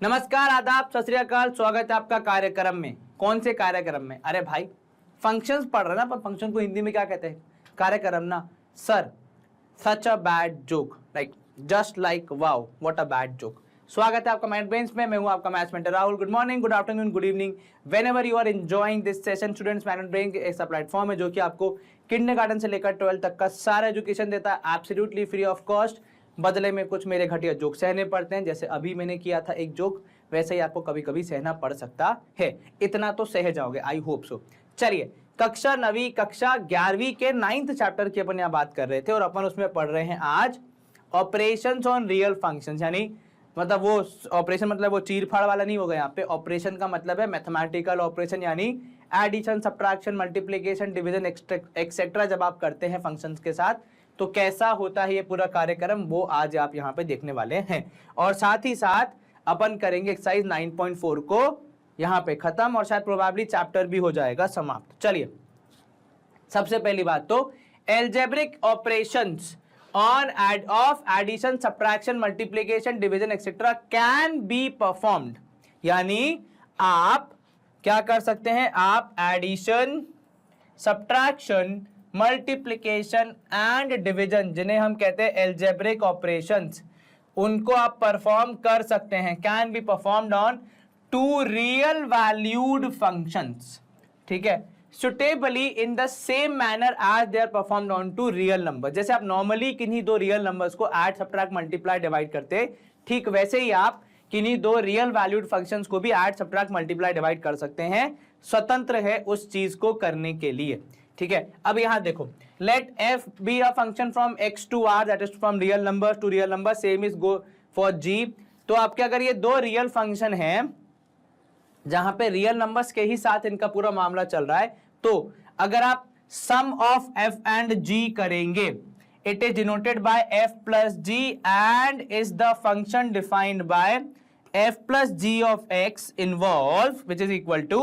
नमस्कार, आदाब, सत श्री अकाल। स्वागत है आपका कार्यक्रम में। कौन से कार्यक्रम में? अरे भाई फंक्शंस पढ़ रहे ना, पर फंक्शन को हिंदी में क्या कहते हैं? कार्यक्रम ना sir. Such a bad joke, like just like wow what a bad joke. स्वागत है आपका माइंड ब्रेन्स में। मैं हूं आपका maths mentor Rahul. Good morning, good afternoon, good evening, whenever you are enjoying this session. Students, mind brain एक ऐसा platform है जो कि आपको किंडरगार्टन से लेकर 12th तक का सारा एजुकेशन देता है, एब्सोल्युटली फ्री ऑफ कॉस्ट। बदले में कुछ मेरे घटिया जोक सहने पड़ते हैं, जैसे अभी मैंने किया था एक जोक, वैसे ही आपको कभी कभी सहना पड़ सकता है। इतना तो सह जाओगे, आई होप सो। चलिए, कक्षा 9वीं कक्षा 11वीं के 9th चैप्टर की अपन यहाँ बात कर रहे थे और अपन उसमें पढ़ रहे हैं आज ऑपरेशंस ऑन रियल फंक्शंस। यानी मतलब वो ऑपरेशन मतलब वो चीर फाड़ वाला नहीं होगा। यहाँ पे ऑपरेशन का मतलब है मैथमेटिकल ऑपरेशन, यानी addition, subtraction, multiplication, division etcetera जब आप करते हैं फंक्शंस के साथ तो कैसा होता है ये पूरा कार्यक्रम, वो आज आप यहाँ पे देखने वाले हैं। और साथ ही साथ अपन करेंगे एक्सरसाइज 9.4 को यहाँ पे खत्म और शायद प्रोबेबली चैप्टर भी हो जाएगा समाप्त। चलिए, सबसे पहली बात तो algebraic operations on of addition, subtraction, multiplication, division etcetera can be performed. यानी आप क्या कर सकते हैं? आप addition, subtraction, multiplication and division, जिन्हें हम कहते हैं एल्जेब्रिक ऑपरेशंस, उनको आप परफॉर्म कर सकते हैं। Can be performed on to real valued functions, ठीक है, suitably in the same manner as they are performed on to real number. जैसे आप नॉर्मली किन्हीं दो रियल नंबर्स को ऐड, सब्ट्रैक्ट, मल्टीप्लाई, डिवाइड करते, ठीक वैसे ही आप किन्हीं दो रियल वैल्यूड फंक्शंस को भी ऐड, सब्ट्रैक्ट, मल्टीप्लाई, डिवाइड कर सकते हैं। स्वतंत्र है उस चीज को करने के लिए, ठीक है। अब यहां देखो, let f be a function from x to r, that is from real number to real number, same is go for g। तो आपके अगर ये दो रियल फंक्शन है जहां पे रियल नंबर्स के ही साथ इनका पूरा मामला चल रहा है, तो अगर आप sum of f and g करेंगे, it is denoted by f plus g and is the function defined by f plus g of x involve which is equal to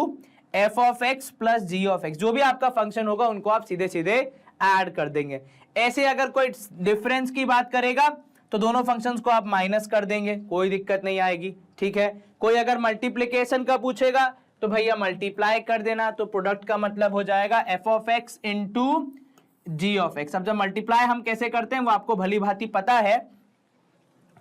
f of x plus g of x। जो भी आपका function होगा उनको आप सीधे सीधे add कर देंगे। ऐसे अगर कोई डिफरेंस की बात करेगा तो दोनों फंक्शंस को आप माइनस कर देंगे, कोई दिक्कत नहीं आएगी, ठीक है। कोई अगर मल्टीप्लिकेशन का पूछेगा तो भैया मल्टीप्लाई कर देना, तो प्रोडक्ट का मतलब हो जाएगा f of x into g of x। अब जब मल्टीप्लाई हम कैसे करते हैं वो आपको भली भांति पता है,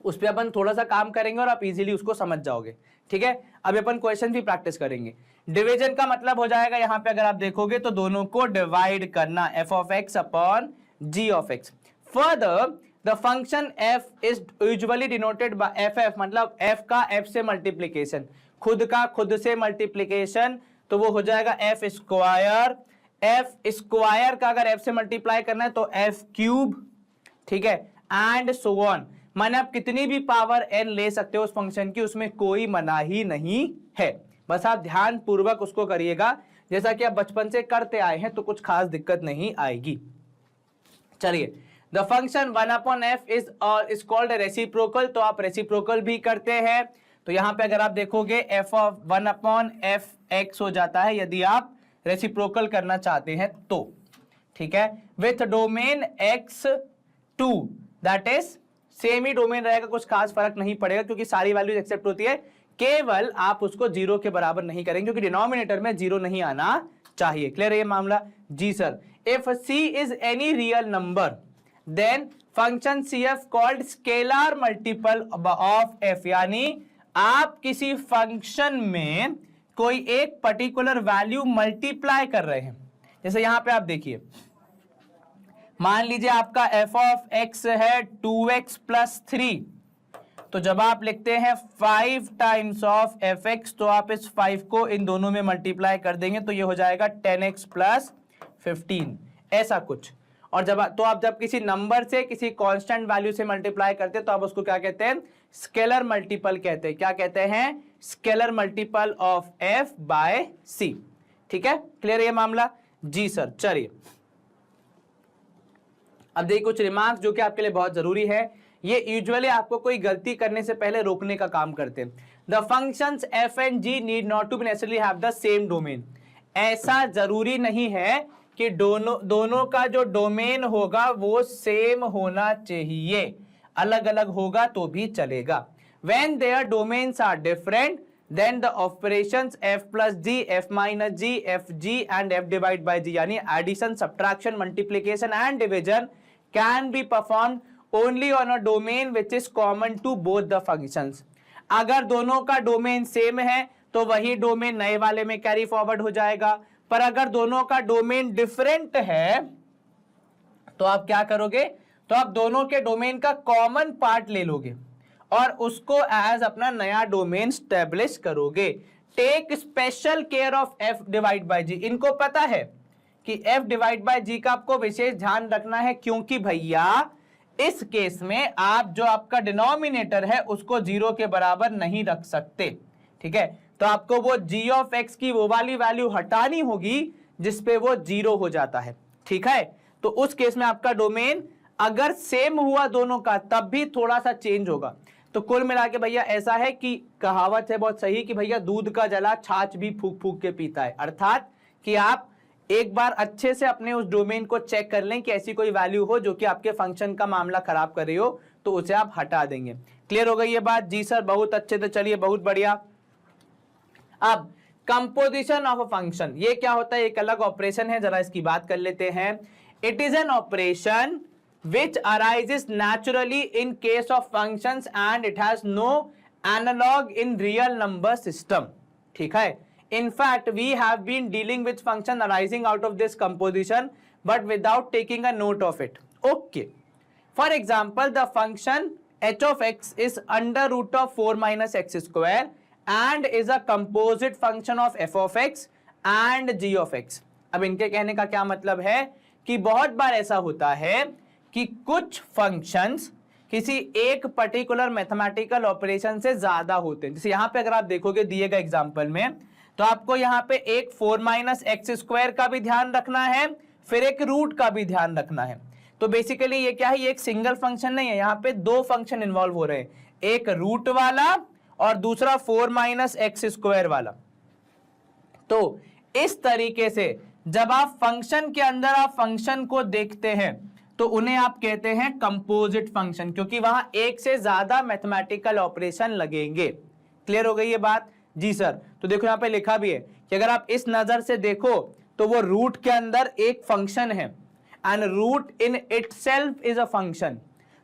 उस पर अपन थोड़ा सा काम करेंगे और आप इजीली उसको समझ जाओगे, ठीक है। अब अपन क्वेश्चन भी प्रैक्टिस करेंगे। डिवीजन का मतलब हो जाएगा यहाँ पे अगर आप देखोगे तो दोनों को डिवाइड करना, f of x upon g of x। Further the function f is usually denoted by ff, मतलब f का f से मल्टीप्लिकेशन, खुद का खुद से मल्टीप्लिकेशन, तो वो हो जाएगा f स्क्वायर। f स्क्वायर का अगर f से मल्टीप्लाई करना है तो f क्यूब, ठीक है, एंड सो ऑन। माने आप कितनी भी पावर n ले सकते हो उस फंक्शन की, उसमें कोई मनाही नहीं है। बस आप ध्यान पूर्वक उसको करिएगा, जैसा कि आप बचपन से करते आए हैं, तो कुछ खास दिक्कत नहीं आएगी। चलिए, the function 1/f is called reciprocal, तो आप रेसिप्रोकल भी करते हैं। तो यहां पे अगर आप देखोगे f ऑफ 1/f x हो जाता है यदि आप रेसिप्रोकल करना चाहते हैं तो, ठीक है, with domain x2, that is same he domain रहेगा, कुछ खास फर्क नहीं पड़ेगा क्योंकि सारी वैल्यूज एक्सेप्ट होती है। केवल आप उसको 0 के बराबर नहीं करेंगे क्योंकि डिनोमिनेटर में 0 नहीं आना चाहिए। क्लियर है ये मामला? जी sir. If c is any real number then function cf called scalar multiple of f। यानी आप किसी फंक्शन में कोई एक पर्टिकुलर वैल्यू मल्टीप्लाई कर रहे हैं। जैसे यहां पे आप देखिए, मान लीजिए आपका f ऑफ x है 2x प्लस 3, तो जब आप लिखते हैं 5 टाइम्स ऑफ fx, तो आप इस 5 को इन दोनों में मल्टीप्लाई कर देंगे तो ये हो जाएगा 10x प्लस 15, ऐसा कुछ। और जब तो आप जब किसी नंबर से किसी कांस्टेंट वैल्यू से मल्टीप्लाई करते हैं तो आप उसको क्या कहते हैं? स्केलर मल्टीपल कहते हैं। क्या कहते हैं? Scalar multiple of f by c, ठीक है। क्लियर है ये मामला? जी सर। चलिए, अब देखिए कुछ रिमार्क्स जो कि आपके लिए बहुत जरूरी है। ये यूजुअली आपको कोई गलती करने से पहले रोकने का काम करते हैं। The functions f and g need not to be necessarily have the same domain. ऐसा जरूरी नहीं है कि दोनों का जो डोमेन होगा वो सेम होना चाहिए, अलग अलग होगा तो भी चलेगा। When their domains are different then the operations f plus g, f minus g, f g and f divide by g यानी addition, subtraction, multiplication and division can be performed only on a domain which is common to both the functions. अगर दोनों का domain same है तो वही domain नए वाले में कैरी फॉरवर्ड हो जाएगा, पर अगर दोनों का डोमेन डिफरेंट है तो आप क्या करोगे, तो आप दोनों के डोमेन का कॉमन पार्ट ले लोगे और उसको एज अपना नया डोमेन स्टैब्लिश करोगे। Take special care of f divide by g। इनको पता है कि f डिवाइड बाय g का आपको विशेष ध्यान रखना है, क्योंकि भैया इस केस में आप जो आपका डिनोमिनेटर है उसको 0 के बराबर नहीं रख सकते। ठीक है, तो आपको वो g ऑफ x की वो वाली वैल्यू हटानी होगी जिसपे वो 0 हो जाता है। ठीक है, तो उस केस में आपका डोमेन अगर सेम हुआ दोनों का तब भी थोड़ा सा चेंज होगा। तो कुल मिला के भैया ऐसा है कि कहावत है बहुत सही कि भैया दूध का जला छाछ भी फूक फूक के पीता है, अर्थात कि आप एक बार अच्छे से अपने उस डोमेन को चेक कर लें कि ऐसी कोई वैल्यू हो जो कि आपके फंक्शन का मामला खराब कर रही हो, तो उसे आप हटा देंगे। क्लियर हो गई ये बात? जी सर, बहुत अच्छे से, चलिए बहुत बढ़िया। अब कंपोजिशन ऑफ अ फंक्शन, ये क्या होता है, एक अलग ऑपरेशन है, जरा इसकी बात कर लेते हैं। It is an operation which arises naturally in case of functions and it has no analog in real number system. ठीक है, in fact we have been dealing with function arising out of this composition but without taking a note of it. Okay, for example the function h of x is under root of 4 minus x square and is a composite function of f of x and g of x. अब इनके कहने का क्या मतलब है कि बहुत बार ऐसा होता है कि कुछ फंक्शंस किसी एक पर्टिकुलर मैथमेटिकल ऑपरेशन से ज्यादा होते हैं। जैसे यहां पे अगर आप देखोगे दिए गए एग्जांपल में, तो आपको यहां पे एक 4 माइनस एक्स स्क्वायर का भी ध्यान रखना है, फिर एक रूट का भी ध्यान रखना है। तो बेसिकली ये क्या है, ये एक सिंगल फंक्शन नहीं है, यहाँ पे दो फंक्शन इन्वॉल्व हो रहे हैं, एक रूट वाला और दूसरा 4 माइनस एक्स स्क्वायर वाला। तो इस तरीके से जब आप फंक्शन के अंदर आप फंक्शन को देखते हैं तो उन्हें आप कहते हैं कंपोजिट फंक्शन, क्योंकि वहां एक से ज्यादा मैथमेटिकल ऑपरेशन लगेंगे। क्लियर हो गई ये बात? जी सर। तो देखो यहां पे लिखा भी है कि अगर आप इस नजर से देखो तो वो रूट के अंदर एक फंक्शन है and root in itself is a function.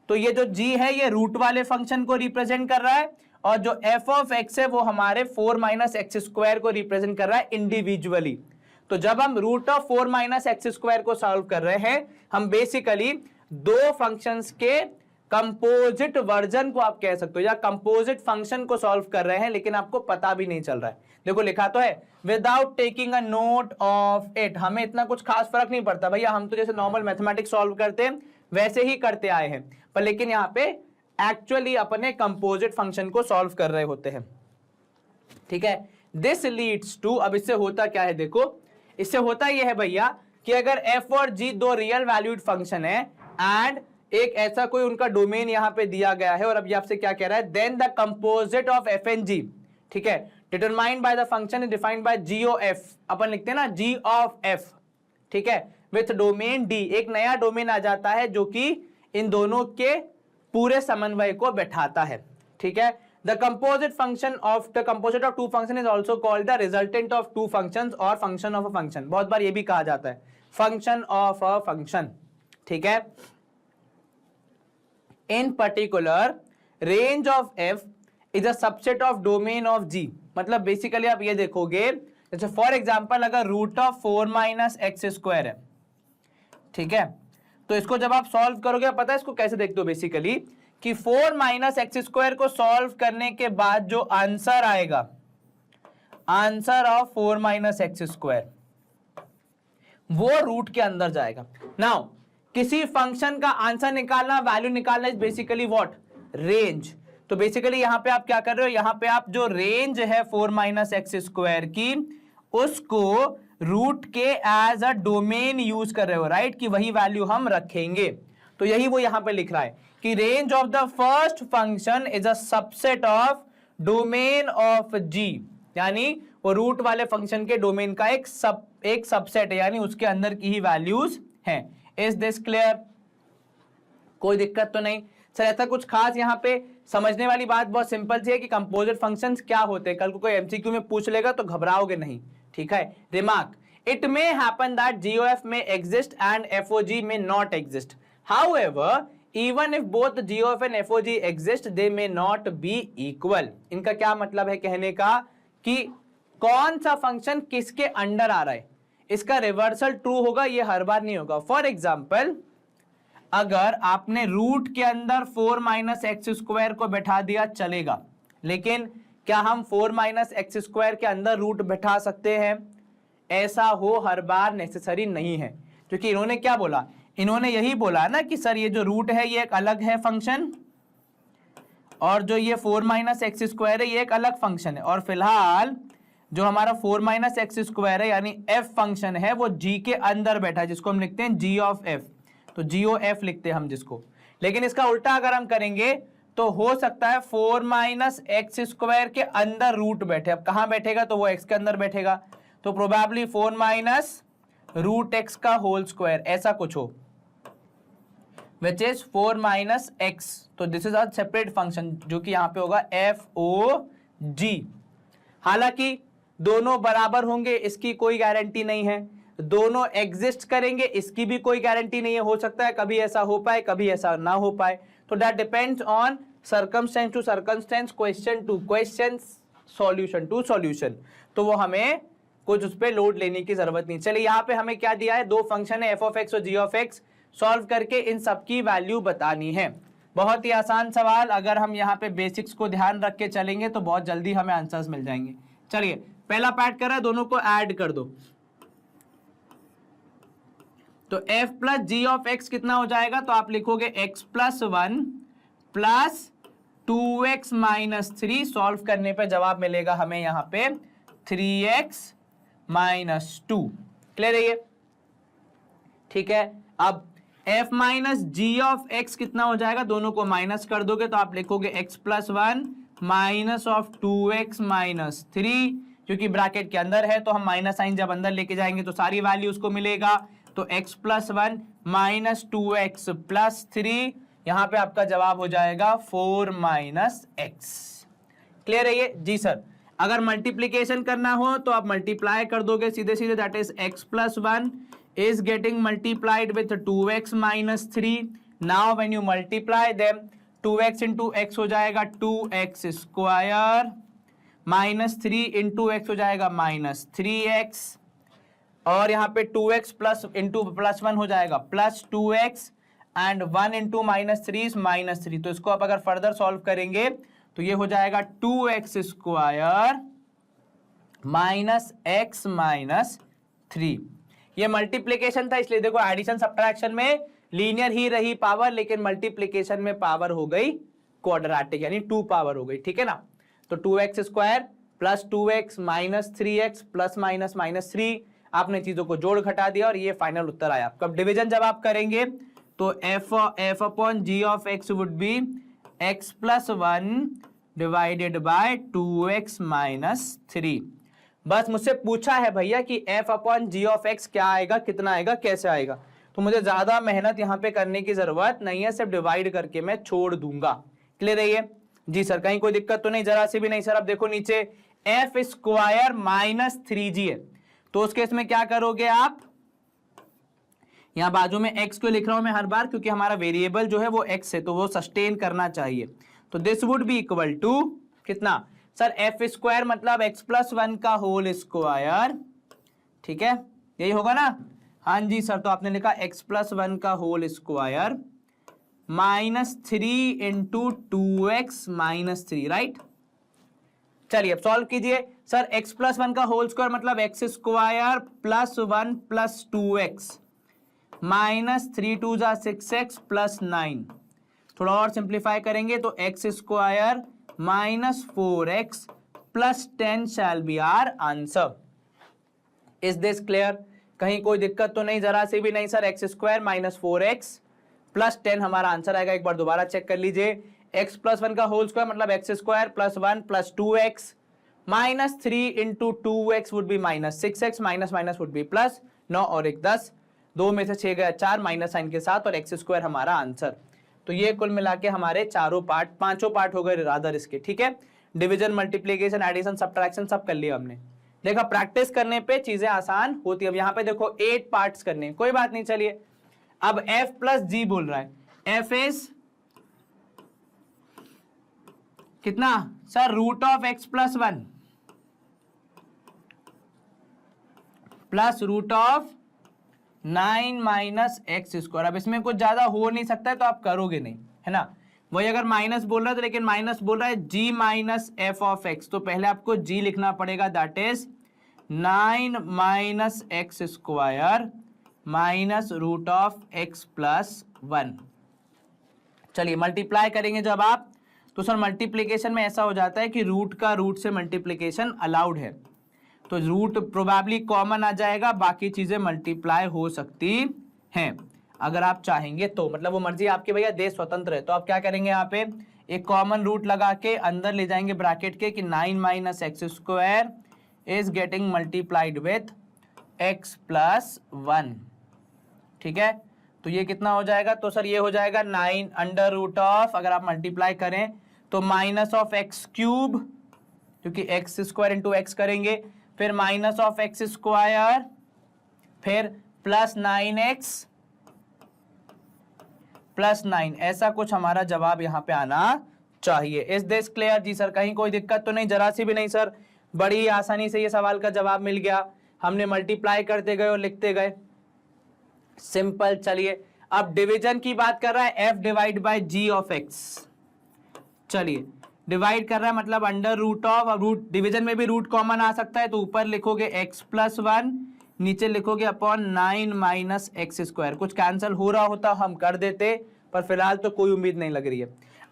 तो ये जो g है ये रूट वाले फंक्शन को रिप्रेजेंट कर रहा है और जो f ऑफ x है वो हमारे 4 माइनस एक्स स्क्वायर को रिप्रेजेंट कर रहा है इंडिविजुअली। तो जब हम root of 4 minus x square को सॉल्व कर रहे हैं, हम बेसिकली दो फंक्शंस के कंपोजिट वर्जन को आप कह सकते हो या कंपोजिट फंक्शन को सॉल्व कर रहे हैं, लेकिन आपको पता भी नहीं चल रहा है। देखो लिखा तो है without taking a note of it. हमें इतना कुछ खास फर्क नहीं पड़ता भैया, हम तो जैसे नॉर्मल मैथमेटिक्स सॉल्व करते हैं वैसे ही करते आए हैं, पर लेकिन यहाँ पे एक्चुअली अपने कंपोजिट फंक्शन को सॉल्व कर रहे होते हैं। ठीक है, दिस लीड्स टू, अब इससे होता क्या है, देखो इससे होता यह है भैया कि अगर f और g दो रियल वैल्यूड फंक्शन है एंड एक ऐसा कोई उनका डोमेन यहां पे दिया गया है, और अब ये आपसे क्या कह रहा है, then the composite of f and g, ठीक है, determined by the function is defined by g of f, अपन लिखते हैं ना g ऑफ f, ठीक है, विथ डोमेन d, एक नया डोमेन आ जाता है जो कि इन दोनों के पूरे समन्वय को बैठाता है। ठीक है, the composite of two function is also called the resultant of two functions or function of a function। बहुत बार ये भी कहा जाता है function of a function। ठीक है, in particular range of f is a subset of domain of g। मतलब basically आप ये देखोगे, जैसे फॉर एग्जाम्पल अगर root of 4 minus x square है, ठीक है, तो इसको जब आप सॉल्व करोगे, पता है इसको कैसे देखते हो बेसिकली कि 4 माइनस एक्स स्क्वायर को सॉल्व करने के बाद जो आंसर आएगा, answer of 4 minus x square, वो रूट के अंदर जाएगा। नाउ किसी फंक्शन का आंसर निकालना, वैल्यू निकालना इज बेसिकली व्हाट, रेंज। तो बेसिकली यहां पे आप क्या कर रहे हो, यहां पे आप जो रेंज है 4 माइनस एक्स स्क्वायर की, उसको रूट के एज अ डोमेन यूज कर रहे हो, राइट, कि वही वैल्यू हम रखेंगे। तो यही वो यहां पे लिख रहा है कि range of the first function is a subset of domain of g, यानी वो रूट वाले फंक्शन के डोमेन का एक सबसेट है, यानी उसके अंदर की ही वैल्यूज हैं। Is this clear? कोई दिक्कत तो नहीं? सर ऐसा कुछ खास यहाँ पे समझने वाली बात बहुत सिंपल सी है कि कंपोजिट फंक्शंस क्या होते हैं, कल को कोई एमसीक्यू में पूछ लेगा तो घबराओगे नहीं, ठीक है। Remark, it may happen that GOF may exist and FOG may not exist. However, even if both GOF and FOG exist, they may not be equal. इनका क्या मतलब है कहने का कि कौन सा फंक्शन किसके अंडर आ रहा है, इसका रिवर्सल ट्रू होगा, ये हर बार नहीं होगा। फॉर एग्जाम्पल, अगर आपने रूट के अंदर 4 माइनस एक्स स्क्वायर को बैठा दिया चलेगा, लेकिन क्या हम 4 माइनस एक्स स्क्वायर के अंदर रूट बैठा सकते हैं? ऐसा हो हर बार नेसेसरी नहीं है, क्योंकि इन्होंने क्या बोला, इन्होंने यही बोला ना कि सर ये जो रूट है ये एक अलग है फंक्शन, और जो ये 4 माइनस एक्स स्क्वायर है ये एक अलग फंक्शन है, और फिलहाल जो हमारा 4 माइनस एक्स स्क्वायर है यानी एफ फंक्शन है वो जी के अंदर बैठा है, जिसको हम लिखते हैं जी ऑफ एफ, तो GOF लिखते हैं हम जिसको। लेकिन इसका उल्टा अगर हम करेंगे तो हो सकता है 4 माइनस एक्स स्क्वायर के अंदर रूट बैठे। अब कहां बैठेगा, तो वो एक्स के अंदर बैठेगा, तो प्रोबेबली 4 माइनस रूट एक्स का होल स्क्वायर, ऐसा कुछ हो, विच इज 4 माइनस एक्स। तो this is a separate function जो कि यहां पे होगा FOG। हालांकि दोनों बराबर होंगे इसकी कोई गारंटी नहीं है, दोनों एग्जिस्ट करेंगे इसकी भी कोई गारंटी नहीं है, हो सकता है कभी ऐसा हो पाए कभी ऐसा ना हो पाए, तो that depends on circumstance to circumstance, question to question, solution to solution, तो वो हमें कुछ उस पर लोड लेने की जरूरत नहीं। चलिए यहाँ पे हमें क्या दिया है, दो फंक्शन है f(x) और g(x), सॉल्व करके इन सबकी वैल्यू बतानी है। बहुत ही आसान सवाल, अगर हम यहाँ पे बेसिक्स को ध्यान रख के चलेंगे तो बहुत जल्दी हमें आंसर्स मिल जाएंगे। चलिए पहला पार्ट कर रहा है, दोनों को ऐड कर दो, तो f प्लस g(x) कितना हो जाएगा, तो आप लिखोगे x plus 1 plus 2x minus 3, solve करने पे जवाब मिलेगा हमें यहाँ पे 3x माइनस 2। क्लियर है ये, ठीक है। अब f माइनस g(x) कितना हो जाएगा, दोनों को माइनस कर दोगे तो आप लिखोगे x plus 1 minus of 2x minus 3, क्योंकि ब्रैकेट के अंदर है तो हम माइनस साइन जब अंदर लेके जाएंगे तो सारी वैल्यू उसको मिलेगा, तो x plus 1 minus 2x plus 3, यहां पे आपका जवाब हो जाएगा 4 माइनस x। क्लियर है ये जी सर। अगर मल्टीप्लीकेशन करना हो तो आप मल्टीप्लाई कर दोगे सीधे सीधे, that is x plus 1 is getting multiplied with 2x minus 3. Now when you multiply them, 2x into x हो जाएगा 2x square, minus 3 into x हो जाएगा माइनस 3x, और यहाँ पे 2x प्लस इंटू प्लस 1 हो जाएगा plus 2x, and 1 into minus 3 minus 3। तो इसको आप अगर फर्दर सॉल्व करेंगे तो ये हो जाएगा 2x square minus x minus 3। ये मल्टीप्लीकेशन था, इसलिए देखो एडिशन सब्ट्रैक्शन में लीनियर ही रही पावर, लेकिन मल्टीप्लीकेशन में पावर हो गई क्वाड्रेटिक, यानी 2 पावर हो गई, ठीक है ना। तो 2x square plus 2x minus 3x plus minus minus 3, आपने चीजों को जोड़ घटा दिया और ये फाइनल उत्तर आया। कब डिवीजन जब आप करेंगे तो f upon g(x) would be x plus 1 divided by 2x minus 3। बस मुझसे पूछा है भैया कि f अपॉन g(x) क्या आएगा, कितना आएगा, कैसे आएगा, तो मुझे ज्यादा मेहनत यहाँ पे करने की जरूरत नहीं है, सिर्फ डिवाइड करके मैं छोड़ दूंगा। क्लियर है ये जी सर, कहीं कोई दिक्कत तो नहीं, जरा सी भी नहीं सर। अब देखो नीचे f स्क्वायर माइनस 3g है, तो उस केस में क्या करोगे आप, यहाँ बाजू में x क्यों लिख रहा हूं मैं हर बार, क्योंकि हमारा वेरिएबल जो है वो x है तो वो सस्टेन करना चाहिए, तो this would be equal to कितना सर, f स्क्वायर मतलब x प्लस 1 का होल स्क्वायर, ठीक है यही होगा ना, हाँ जी सर। तो आपने लिखा x प्लस 1 का whole square minus 3 into 2x minus 3, right. चलिए अब सॉल्व कीजिए सर, x प्लस 1 का होल स्क्वायर मतलब x square plus 1 plus 2x minus 3 2 जा 6x प्लस 9। थोड़ा और सिंप्लीफाई करेंगे तो x square minus 4x plus 10 shall be our answer. Is this clear, कहीं कोई दिक्कत तो नहीं, जरा से भी नहीं sir. x square minus 4x plus 10 हमारा आंसर आएगा। एक बार दोबारा चेक कर लीजिए, x प्लस 1 का होल स्क्वायर मतलब x square plus 1 plus 2x minus 3 into 2x would be minus 6x, minus minus would be plus, 9 और 1 10, 2 में से 6 गया 4 माइनस साइन के साथ, और x स्क्वायर हमारा आंसर। तो ये कुल मिला के हमारे चारों पार्ट, पांचों पार्ट हो गए रादर इसके, ठीक है। डिवीजन, मल्टीप्लीकेशन, एडिशन, सब्ट्रैक्शन सब कर लिया हमने। देखा प्रैक्टिस करने पे चीजें आसान होती है। अब यहाँ पे देखो 8 पार्ट्स करने, कोई बात नहीं, चलिए। अब f प्लस जी बोल रहा है, f इज कितना sir, root of x plus 1 plus root of 9 minus x square. अब इसमें कुछ ज्यादा हो नहीं सकता है तो आप करोगे नहीं, है ना। वही अगर माइनस बोल रहा है तो, लेकिन माइनस बोल रहा है g minus f of x, तो पहले आपको g लिखना पड़ेगा, that is 9 minus x square minus root of x plus 1। चलिए मल्टीप्लाई करेंगे जब आप, तो सर मल्टीप्लीकेशन में ऐसा हो जाता है कि रूट का रूट से मल्टीप्लीकेशन अलाउड है, तो रूट प्रोबेबली कॉमन आ जाएगा, बाकी चीजें मल्टीप्लाई हो सकती हैं अगर आप चाहेंगे तो, मतलब वो मर्जी आपकी भैया, देश स्वतंत्र है। तो आप क्या करेंगे, यहाँ पे एक कॉमन रूट लगा के अंदर ले जाएंगे ब्रैकेट के कि 9 minus x square is getting multiplied with x plus 1, ठीक है। तो ये कितना हो जाएगा, तो सर ये हो जाएगा 9 अंडर रूट ऑफ, अगर आप मल्टीप्लाई करें तो माइनस ऑफ एक्स क्यूब, क्योंकि एक्स स्क्वायर इंटू एक्स करेंगे, फिर माइनस ऑफ एक्स स्क्वायर, फिर प्लस 9x प्लस 9, ऐसा कुछ हमारा जवाब यहाँ पे आना चाहिए। इज दिस क्लियर जी सर, कहीं कोई दिक्कत तो नहीं, जरा सी भी नहीं सर, बड़ी आसानी से ये सवाल का जवाब मिल गया, हमने मल्टीप्लाई करते गए और लिखते गए, सिंपल। चलिए अब डिवीजन की बात कर रहा है, f divide by g of x। चलिए डिवाइड कर रहा है मतलब अंडर रूट ऑफ, अब रूट डिवीजन में भी रूट कॉमन आ सकता है, तो ऊपर लिखोगे x प्लस 1, नीचे लिखोगे अपॉन 9 माइनस एक्स स्क्वायर। कुछ कैंसिल हो रहा होता हम कर देते, पर फिलहाल तो कोई उम्मीद नहीं लग रही है।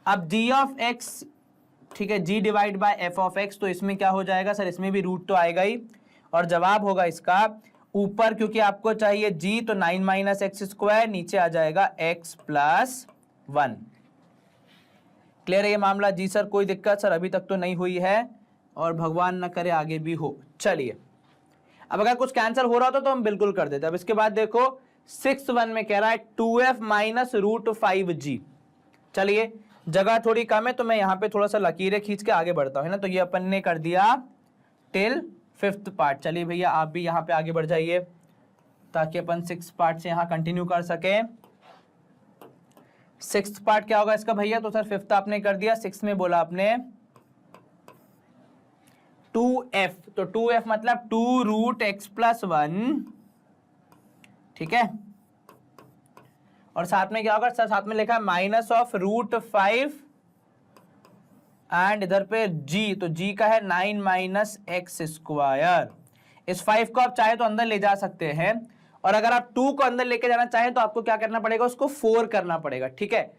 अब g ऑफ x, ठीक है, g divide by f of x, तो इसमें क्या हो जाएगा सर, इसमें भी रूट तो आएगा ही, और जवाब होगा इसका ऊपर, क्योंकि आपको चाहिए g, तो 9 माइनस एक्स स्क्वायर, नीचे आ जाएगा x प्लस 1। क्लियर है ये मामला जी सर, कोई दिक्कत सर अभी तक तो नहीं हुई है, और भगवान न करे आगे भी हो। चलिए अब अगर कुछ कैंसिल हो रहा होता तो हम बिल्कुल कर देते। अब इसके बाद देखो 6 में कह रहा है 2f माइनस रूट 5g। चलिए जगह थोड़ी कम है तो मैं यहाँ पे थोड़ा सा लकीरें खींच के आगे बढ़ता हूँ, है ना। तो ये अपन ने कर दिया टिल 5th पार्ट। चलिए भैया आप भी यहाँ पे आगे बढ़ जाइए ताकि अपन 6 पार्ट से यहाँ कंटिन्यू कर सके। 6th पार्ट क्या होगा इसका भैया, तो सर 5th आपने कर दिया, 6 में बोला आपने 2f, तो 2f मतलब 2 रूट एक्स प्लस 1, ठीक है। और साथ में क्या होगा सर, साथ में लिखा है माइनस ऑफ रूट 5 एंड इधर पे g, तो g का है 9 माइनस एक्स स्क्वायर। इस 5 को आप चाहे तो अंदर ले जा सकते हैं, और अगर आप 2 को अंदर लेके जाना चाहें तो आपको क्या करना पड़ेगा, उसको 4 करना पड़ेगा, ठीक है।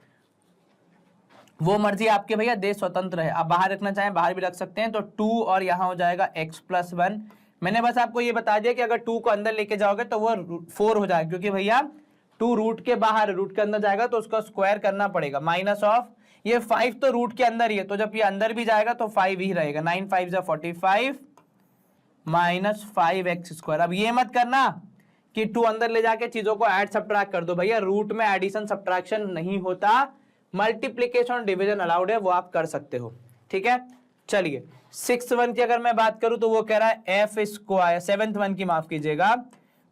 वो मर्जी आपके भैया, देश स्वतंत्र है, आप बाहर रखना चाहें बाहर भी रख सकते हैं। तो 2 और यहां हो जाएगा x प्लस 1। मैंने बस आपको ये बता दिया कि अगर 2 को अंदर लेके जाओगे तो वो 4 हो जाएगा, क्योंकि भैया 2 रूट के बाहर, रूट के अंदर जाएगा तो उसका स्क्वायर करना पड़ेगा। माइनस ऑफ ये 5 तो रूट के अंदर ही है, तो जब ये अंदर भी जाएगा तो 5 ही रहेगा। 9 5 जा 45 माइनस 5x स्क्वायर। अब ये मत करना कि 2 अंदर ले जाके चीजों को ऐड सब्ट्रैक्ट कर दो, भैया रूट में एडिशन सब्ट्रैक्शन नहीं होता, मल्टीप्लीकेशन और डिवीजन अलाउड है, वो आप कर सकते हो, ठीक है। चलिए 6th वन की अगर मैं बात करूं तो वो कह रहा है f स्क्वायर, 7th वन की माफ कीजिएगा,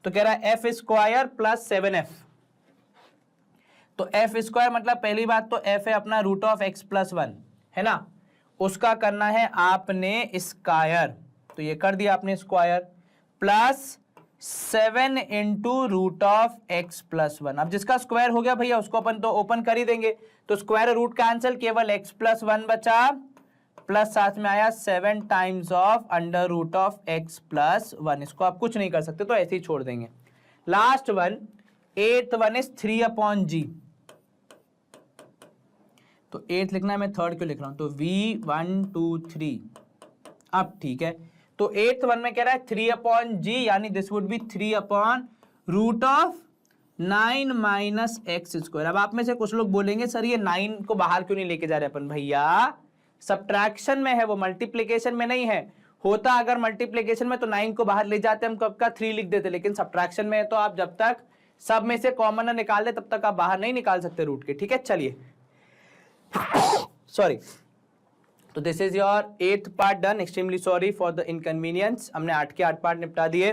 तो कह रहा है f स्क्वायर प्लस 7f। तो f स्क्वायर मतलब पहली बात तो f है अपना रूट ऑफ x प्लस 1, है ना, उसका करना है आपने स्क्वायर, तो ये कर दिया आपने square, plus 7 into root of x plus 1। अब जिसका स्क्वायर हो गया भैया उसको अपन तो ओपन कर ही देंगे, तो स्क्वायर रूट कैंसिल, केवल x प्लस 1 बचा, प्लस साथ में आया 7 times of under root of x plus 1। इसको आप कुछ नहीं कर सकते तो ऐसे ही छोड़ देंगे। Last one 8th one is 3 upon g, तो 8 लिखना है, मैं 3rd क्यों लिख रहा हूं, तो v1 2 3। अब ठीक है, तो 8th वन में कह रहा है 3 अपॉन जी, यानी this would be 3 upon root of 9 minus x square. अब आप में से कुछ लोग बोलेंगे सर ये 9 को बाहर क्यों नहीं लेके जा रहे अपन, भैया सब्ट्रैक्शन में है, वो मल्टीप्लीकेशन में नहीं है। होता अगर मल्टीप्लीकेशन में तो 9 को बाहर ले जाते, हम कब का 3 लिख देते, लेकिन सब्ट्रैक्शन में है तो आप जब तक सब में से कॉमन ना निकाल दे तब तक आप बाहर नहीं निकाल सकते रूट के, ठीक है। चलिए सॉरी। तो this is your 8th part done. Extremely sorry for the inconvenience. हमने 8 के 8 पार्ट निपटा दिए।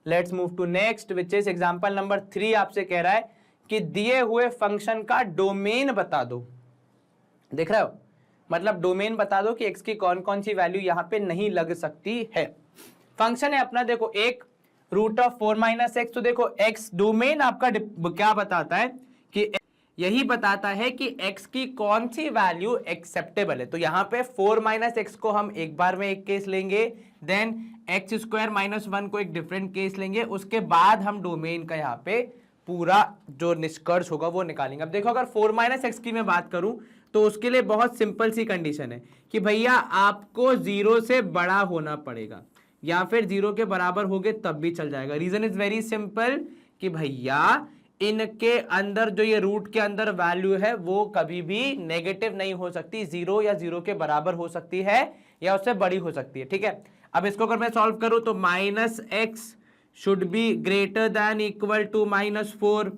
Let's move to next which is example number 3। आपसे कह रहा है कि दिए हुए फंक्शन का डोमेन बता दो। देख रहे हो, मतलब डोमेन बता दो कि x की कौन कौन सी वैल्यू यहां पे नहीं लग सकती है। फंक्शन है अपना, देखो एक रूट ऑफ 4 माइनस एक्स। तो देखो x डोमेन आपका क्या बताता है कि यही बताता है कि x की कौन सी वैल्यू एक्सेप्टेबल है। तो यहां पे 4 माइनस एक्स को हम एक बार में एक केस लेंगे, देन एक्स स्क्वायर माइनस 1 को एक डिफरेंट केस लेंगे, उसके बाद हम डोमेन का यहाँ पे पूरा जो निष्कर्ष होगा वो निकालेंगे। अब देखो, अगर 4 माइनस एक्स की मैं बात करूं तो उसके लिए बहुत सिंपल सी कंडीशन है कि भैया आपको 0 से बड़ा होना पड़ेगा, या फिर 0 के बराबर होगे तब भी चल जाएगा। रीजन इज वेरी सिंपल कि भैया इनके अंदर जो ये रूट के अंदर वैल्यू है वो कभी भी नेगेटिव नहीं हो सकती, 0 या 0 के बराबर हो सकती है या उससे बड़ी हो सकती है। ठीक है, अब इसको अगर मैं सॉल्व करूं तो minus x should be greater than equal to minus 4।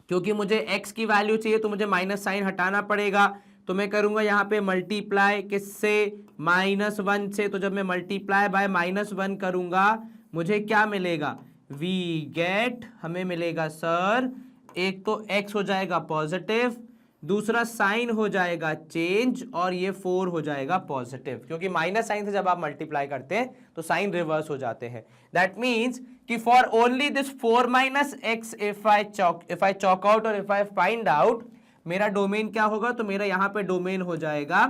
क्योंकि मुझे x की वैल्यू चाहिए तो मुझे माइनस साइन हटाना पड़ेगा। तो मैं करूंगा यहाँ पे मल्टीप्लाई किससे, -1 से। तो जब मैं मल्टीप्लाई बाय -1 करूंगा मुझे क्या मिलेगा, वी गेट, हमें मिलेगा सर, एक तो x हो जाएगा पॉजिटिव, दूसरा साइन हो जाएगा चेंज, और ये 4 हो जाएगा पॉजिटिव। क्योंकि माइनस साइन से जब आप मल्टीप्लाई करते हैं तो साइन रिवर्स हो जाते हैं। दैट मीन्स कि for only this 4 minus x if I chalk out और इफ आई फाइंड आउट, मेरा डोमेन क्या होगा, तो मेरा यहां पे डोमेन हो जाएगा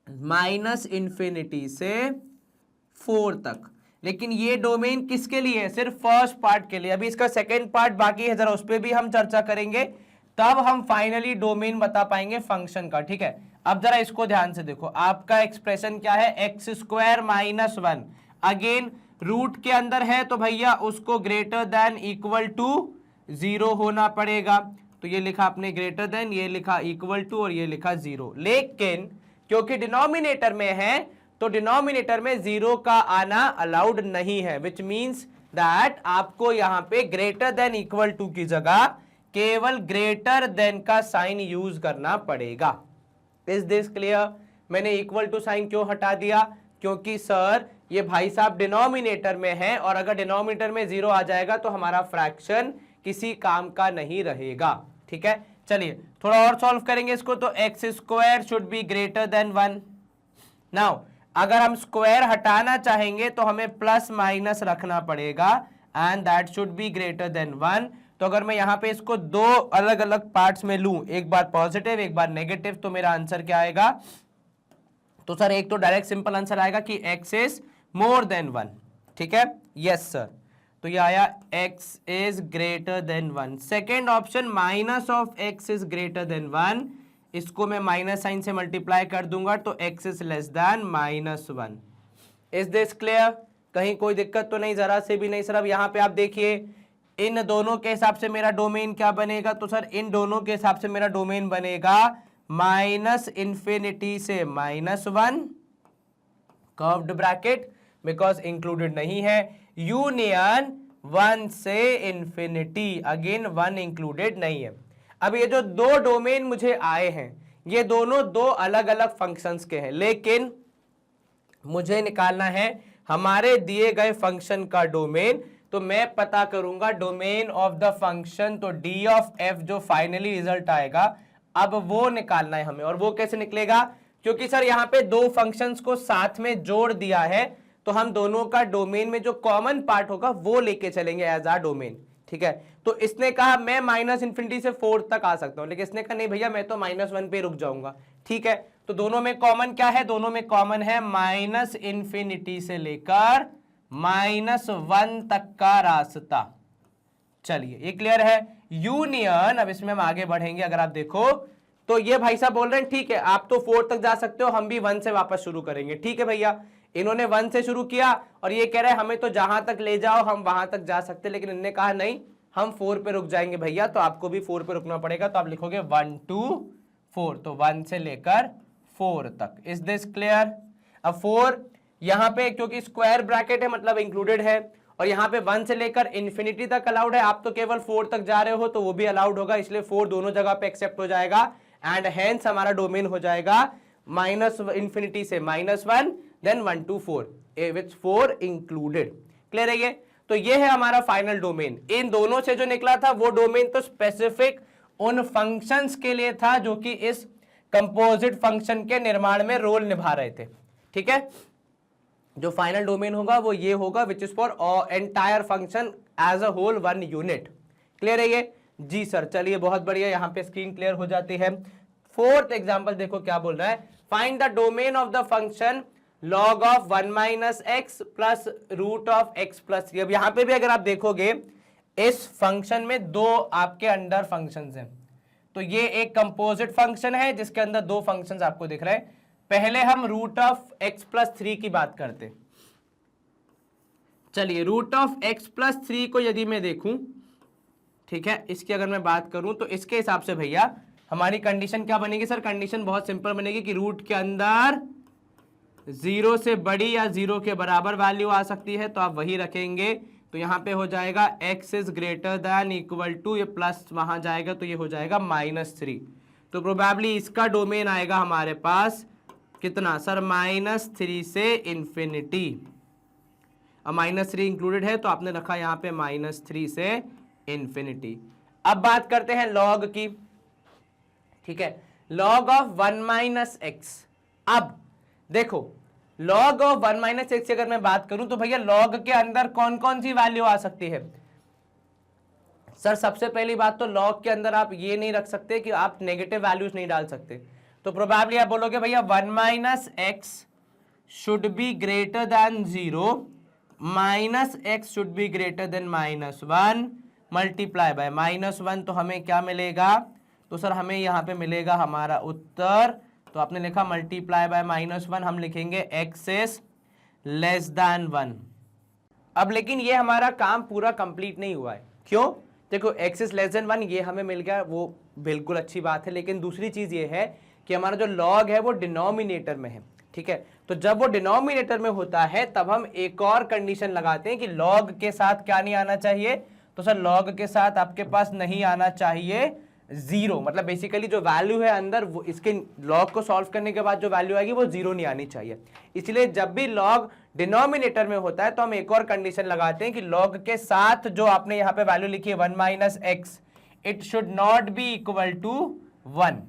-∞ से 4 तक। लेकिन ये डोमेन किसके लिए है, सिर्फ फर्स्ट पार्ट के लिए। अभी इसका सेकेंड पार्ट बाकी है, जरा उस पर भी हम चर्चा करेंगे, तब हम फाइनली डोमेन बता पाएंगे फंक्शन का। ठीक है, अब जरा इसको ध्यान से देखो, आपका एक्सप्रेशन क्या है, x square minus 1, again root के अंदर है तो भैया उसको ग्रेटर देन इक्वल टू 0 होना पड़ेगा। तो ये लिखा आपने ग्रेटर देन, ये लिखा इक्वल टू, और ये लिखा 0। लेकिन क्योंकि डिनोमिनेटर में है तो डिनोमिनेटर में 0 का आना अलाउड नहीं है, विच मीन्स दैट आपको यहां पे ग्रेटर देन इक्वल टू की जगह केवल ग्रेटर देन का साइन यूज करना पड़ेगा। Is this clear? मैंने इक्वल टू साइन क्यों हटा दिया, क्योंकि सर ये भाई साहब डिनोमिनेटर में है, और अगर डिनोमिनेटर में 0 आ जाएगा तो हमारा फ्रैक्शन किसी काम का नहीं रहेगा। ठीक है, चलिए थोड़ा और सॉल्व करेंगे इसको। तो x square should be greater then 1। Now अगर हम स्क्वायर हटाना चाहेंगे तो हमें प्लस माइनस रखना पड़ेगा, and that should be greater then 1। तो अगर मैं यहां पे इसको दो अलग अलग पार्ट्स में लूं, एक बार पॉजिटिव एक बार नेगेटिव, तो मेरा आंसर क्या आएगा, तो सर एक तो डायरेक्ट सिंपल आंसर आएगा कि x इज मोर देन 1। ठीक है, यस सर, तो ये आया x is greater than 1। Second option minus of x is greater than 1, इसको मैं माइनस साइन से मल्टीप्लाई कर दूंगा तो x is less than -1। Is this clear? कहीं कोई दिक्कत तो नहीं, जरा से भी नहीं सर। अब यहाँ पे आप देखिए, इन दोनों के हिसाब से मेरा डोमेन क्या बनेगा, तो सर इन दोनों के हिसाब से मेरा डोमेन बनेगा -∞ से -1 कर्व्ड ब्रैकेट, बिकॉज इंक्लूडेड नहीं है, यूनियन 1 से इंफिनिटी, अगेन 1 इंक्लूडेड नहीं है। अब ये जो दो डोमेन मुझे आए हैं ये दोनों दो अलग अलग फंक्शंस के हैं, लेकिन मुझे निकालना है हमारे दिए गए फंक्शन का डोमेन। तो मैं पता करूंगा डोमेन ऑफ द फंक्शन, तो डी ऑफ एफ जो फाइनली रिजल्ट आएगा अब वो निकालना है हमें। और वो कैसे निकलेगा, क्योंकि सर यहाँ पे दो फंक्शंस को साथ में जोड़ दिया है तो हम दोनों का डोमेन में जो कॉमन पार्ट होगा वो लेके चलेंगे एज आ डोमेन। ठीक है, तो इसने कहा मैं -∞ से 4 तक आ सकता हूं, लेकिन इसने कहा नहीं भैया मैं तो -1 पे रुक जाऊंगा। ठीक है, तो दोनों में कॉमन क्या है, दोनों में कॉमन है -∞ से लेकर -1 तक का रास्ता। चलिए ये क्लियर है, यूनियन। अब इसमें हम आगे बढ़ेंगे, अगर आप देखो तो ये भाई साहब बोल रहे हैं ठीक है आप तो 4 तक जा सकते हो, हम भी 1 से वापस शुरू करेंगे। ठीक है भैया, इन्होंने 1 से शुरू किया और ये कह रहे हैं हमें तो जहां तक ले जाओ हम वहां तक जा सकते, लेकिन इन्होंने कहा नहीं हम 4 पे रुक जाएंगे भैया, तो आपको भी 4 पे रुकना पड़ेगा। तो आप लिखोगे 1 to 4, तो 1 से लेकर 4 तक। Is this clear? अब 4 यहां पे क्योंकि स्क्वायर ब्रैकेट है मतलब इंक्लूडेड है, और यहाँ पे 1 से लेकर इन्फिनिटी तक अलाउड है, आप तो केवल 4 तक जा रहे हो तो वो भी अलाउड होगा, इसलिए 4 दोनों जगह पे एक्सेप्ट हो जाएगा। एंड हेंस हमारा डोमेन हो जाएगा माइनस इंफिनिटी से -1 then 1 to 4 with 4 included. Clear है ये? तो ये है हमारा फाइनल डोमेन। इन दोनों से जो निकला था वो डोमेन तो स्पेसिफिक उन फंक्शंस के लिए था जो कि इस कंपोजिट फंक्शन के निर्माण में रोल निभा रहे थे। ठीक है, जो फाइनल डोमेन होगा वो ये होगा which is for entire function as a whole one unit. Clear है ये? जी सर, चलिए बहुत बढ़िया, यहां पे स्क्रीन क्लियर हो जाती है। फोर्थ एग्जांपल देखो क्या बोल रहा है, find the domain of the function log of 1 minus x plus root of x plus 3। अब यहां पे भी अगर आप देखोगे इस फंक्शन में दो आपके अंडर फंक्शंस हैं, तो ये एक कंपोजिट फंक्शन है जिसके अंदर दो फंक्शंस आपको दिख रहे हैं। पहले हम रूट ऑफ एक्स प्लस 3 की बात करते। चलिए, रूट ऑफ एक्स प्लस 3 को यदि मैं देखूं, ठीक है, इसकी अगर मैं बात करूं तो इसके हिसाब से भैया हमारी कंडीशन क्या बनेगी सर? कंडीशन बहुत सिंपल बनेगी कि रूट के अंदर 0 से बड़ी या 0 के बराबर वैल्यू आ सकती है, तो आप वही रखेंगे। तो यहां पे हो जाएगा x is greater than equal to, ये प्लस वहां जाएगा तो ये हो जाएगा -3। तो प्रोबेबली इसका डोमेन आएगा हमारे पास कितना सर? -3 से इंफिनिटी। अब -3 इंक्लूडेड है तो आपने रखा यहां पे -3 से इंफिनिटी। अब बात करते हैं लॉग की। ठीक है, लॉग ऑफ 1 माइनस एक्स। अब देखो, लॉग ऑफ 1 माइनस एक्स की अगर मैं बात करूं तो भैया लॉग के अंदर कौन कौन सी वैल्यू आ सकती है सर? सबसे पहली बात तो लॉग के अंदर आप ये नहीं रख सकते कि आप नेगेटिव वैल्यूज नहीं डाल सकते। तो प्रोबेबली आप बोलोगे भैया 1 minus x should be greater then 0 minus x should be greater then -1 multiply by -1। तो हमें क्या मिलेगा? तो सर हमें यहाँ पे मिलेगा हमारा उत्तर, तो आपने लिखा मल्टीप्लाई बाय -1, हम लिखेंगे एक्स इज लेस देन 1। अब लेकिन ये हमारा काम पूरा कंप्लीट नहीं हुआ है। क्यों? देखो, एक्स इज लेस देन 1 ये हमें मिल गया, वो बिल्कुल अच्छी बात है, लेकिन दूसरी चीज ये है कि हमारा जो लॉग है वो डिनोमिनेटर में है। ठीक है, तो जब वो डिनोमिनेटर में होता है तब हम एक और कंडीशन लगाते हैं कि लॉग के साथ क्या नहीं आना चाहिए? तो सर लॉग के साथ आपके पास नहीं आना चाहिए 0, मतलब बेसिकली जो वैल्यू है अंदर वो इसके लॉग को सॉल्व करने के बाद जो वैल्यू आएगी वो 0 नहीं आनी चाहिए। इसलिए जब भी लॉग डिनोमिनेटर में होता है तो हम एक और कंडीशन लगाते हैं कि लॉग के साथ जो आपने यहाँ पे वैल्यू लिखी है 1 minus x, it should not be equal to 1।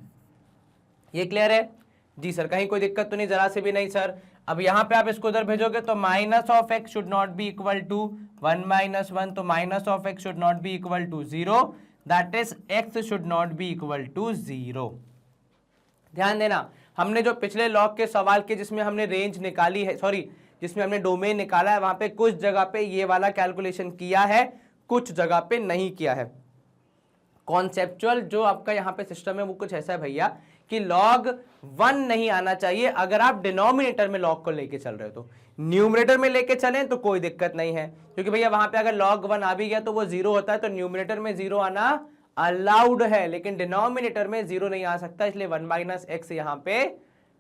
ये क्लियर है? जी सर, कहीं कोई दिक्कत तो नहीं? जरा से भी नहीं सर। अब यहाँ पे आप इसको उधर भेजोगे तो minus of x should not be equal to 1 minus 1, तो minus of x should not be equal to 0, that is x should not be equal to 0। ध्यान देना, हमने जो पिछले लॉग के सवाल के जिसमें हमने रेंज निकाली है, सॉरी जिसमें हमने डोमेन निकाला है, वहां पे कुछ जगह पे ये वाला कैलकुलेशन किया है, कुछ जगह पे नहीं किया है। कॉन्सेप्चुअल जो आपका यहाँ पे सिस्टम है वो कुछ ऐसा है भैया कि log 1 नहीं आना चाहिए अगर आप डिनोमिनेटर में log को लेके चल रहे हो। तो न्यूमरेटर में लेके चलें तो कोई दिक्कत नहीं है, क्योंकि भैया वहां पे अगर log 1 आ भी गया तो वो 0 होता है, तो न्यूमरेटर में 0 आना अलाउड है, लेकिन डिनोमिनेटर में 0 नहीं आ सकता। इसलिए 1 माइनस एक्स यहाँ पे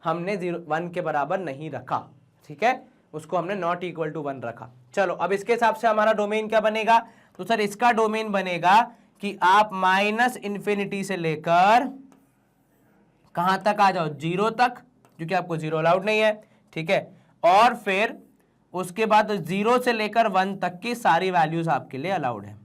हमने 1 के बराबर नहीं रखा। ठीक है, उसको हमने नॉट इक्वल टू 1 रखा। चलो, अब इसके हिसाब से हमारा डोमेन क्या बनेगा? तो सर इसका डोमेन बनेगा कि आप माइनस इंफिनिटी से लेकर कहां तक आ जाओ? 0 तक, क्योंकि आपको 0 अलाउड नहीं है। ठीक है, और फिर उसके बाद 0 से लेकर 1 तक की सारी वैल्यूज आपके लिए अलाउड है।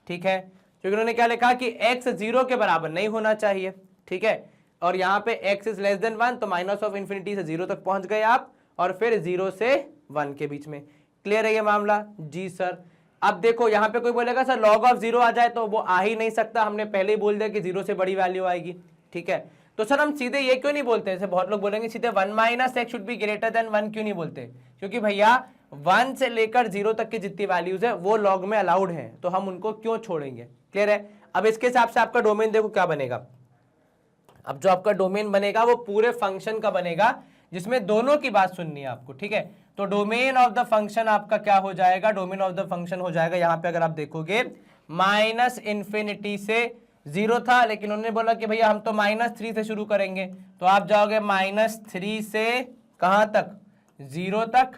ठीक है, क्योंकि उन्होंने क्या लिखा कि x 0 के बराबर नहीं होना चाहिए। ठीक है, और यहाँ पे x इज लेस देन 1, तो माइनस ऑफ इंफिनिटी से 0 तक पहुंच गए आप, और फिर 0 से 1 के बीच में। क्लियर है ये मामला? जी सर। अब देखो, यहाँ पे कोई बोलेगा सर log ऑफ 0 आ जाए, तो वो आ ही नहीं सकता, हमने पहले ही बोल दिया कि 0 से बड़ी वैल्यू आएगी। ठीक है, तो सर हम सीधे ये क्यों नहीं बोलते? जैसे बहुत लोग बोलेंगे सीधे 1 minus x should be greater then 1 क्यों नहीं बोलते? क्योंकि भैया 1 से लेकर 0 तक की जितनी वैल्यूज है वो लॉग में अलाउड है, तो हम उनको क्यों छोड़ेंगे? क्लियर है? अब इसके हिसाब से आपका डोमेन देखो क्या बनेगा। अब जो आपका डोमेन बनेगा वो पूरे फंक्शन का बनेगा जिसमें दोनों की बात सुननी है आपको। ठीक है, तो डोमेन ऑफ द फंक्शन आपका क्या हो जाएगा? डोमेन ऑफ द फंक्शन हो जाएगा, यहां पे अगर आप देखोगे माइनस इंफिनिटी से 0 था, लेकिन उन्होंने बोला कि भैया हम तो -3 से शुरू करेंगे, तो आप जाओगे -3 से कहां तक? 0 तक।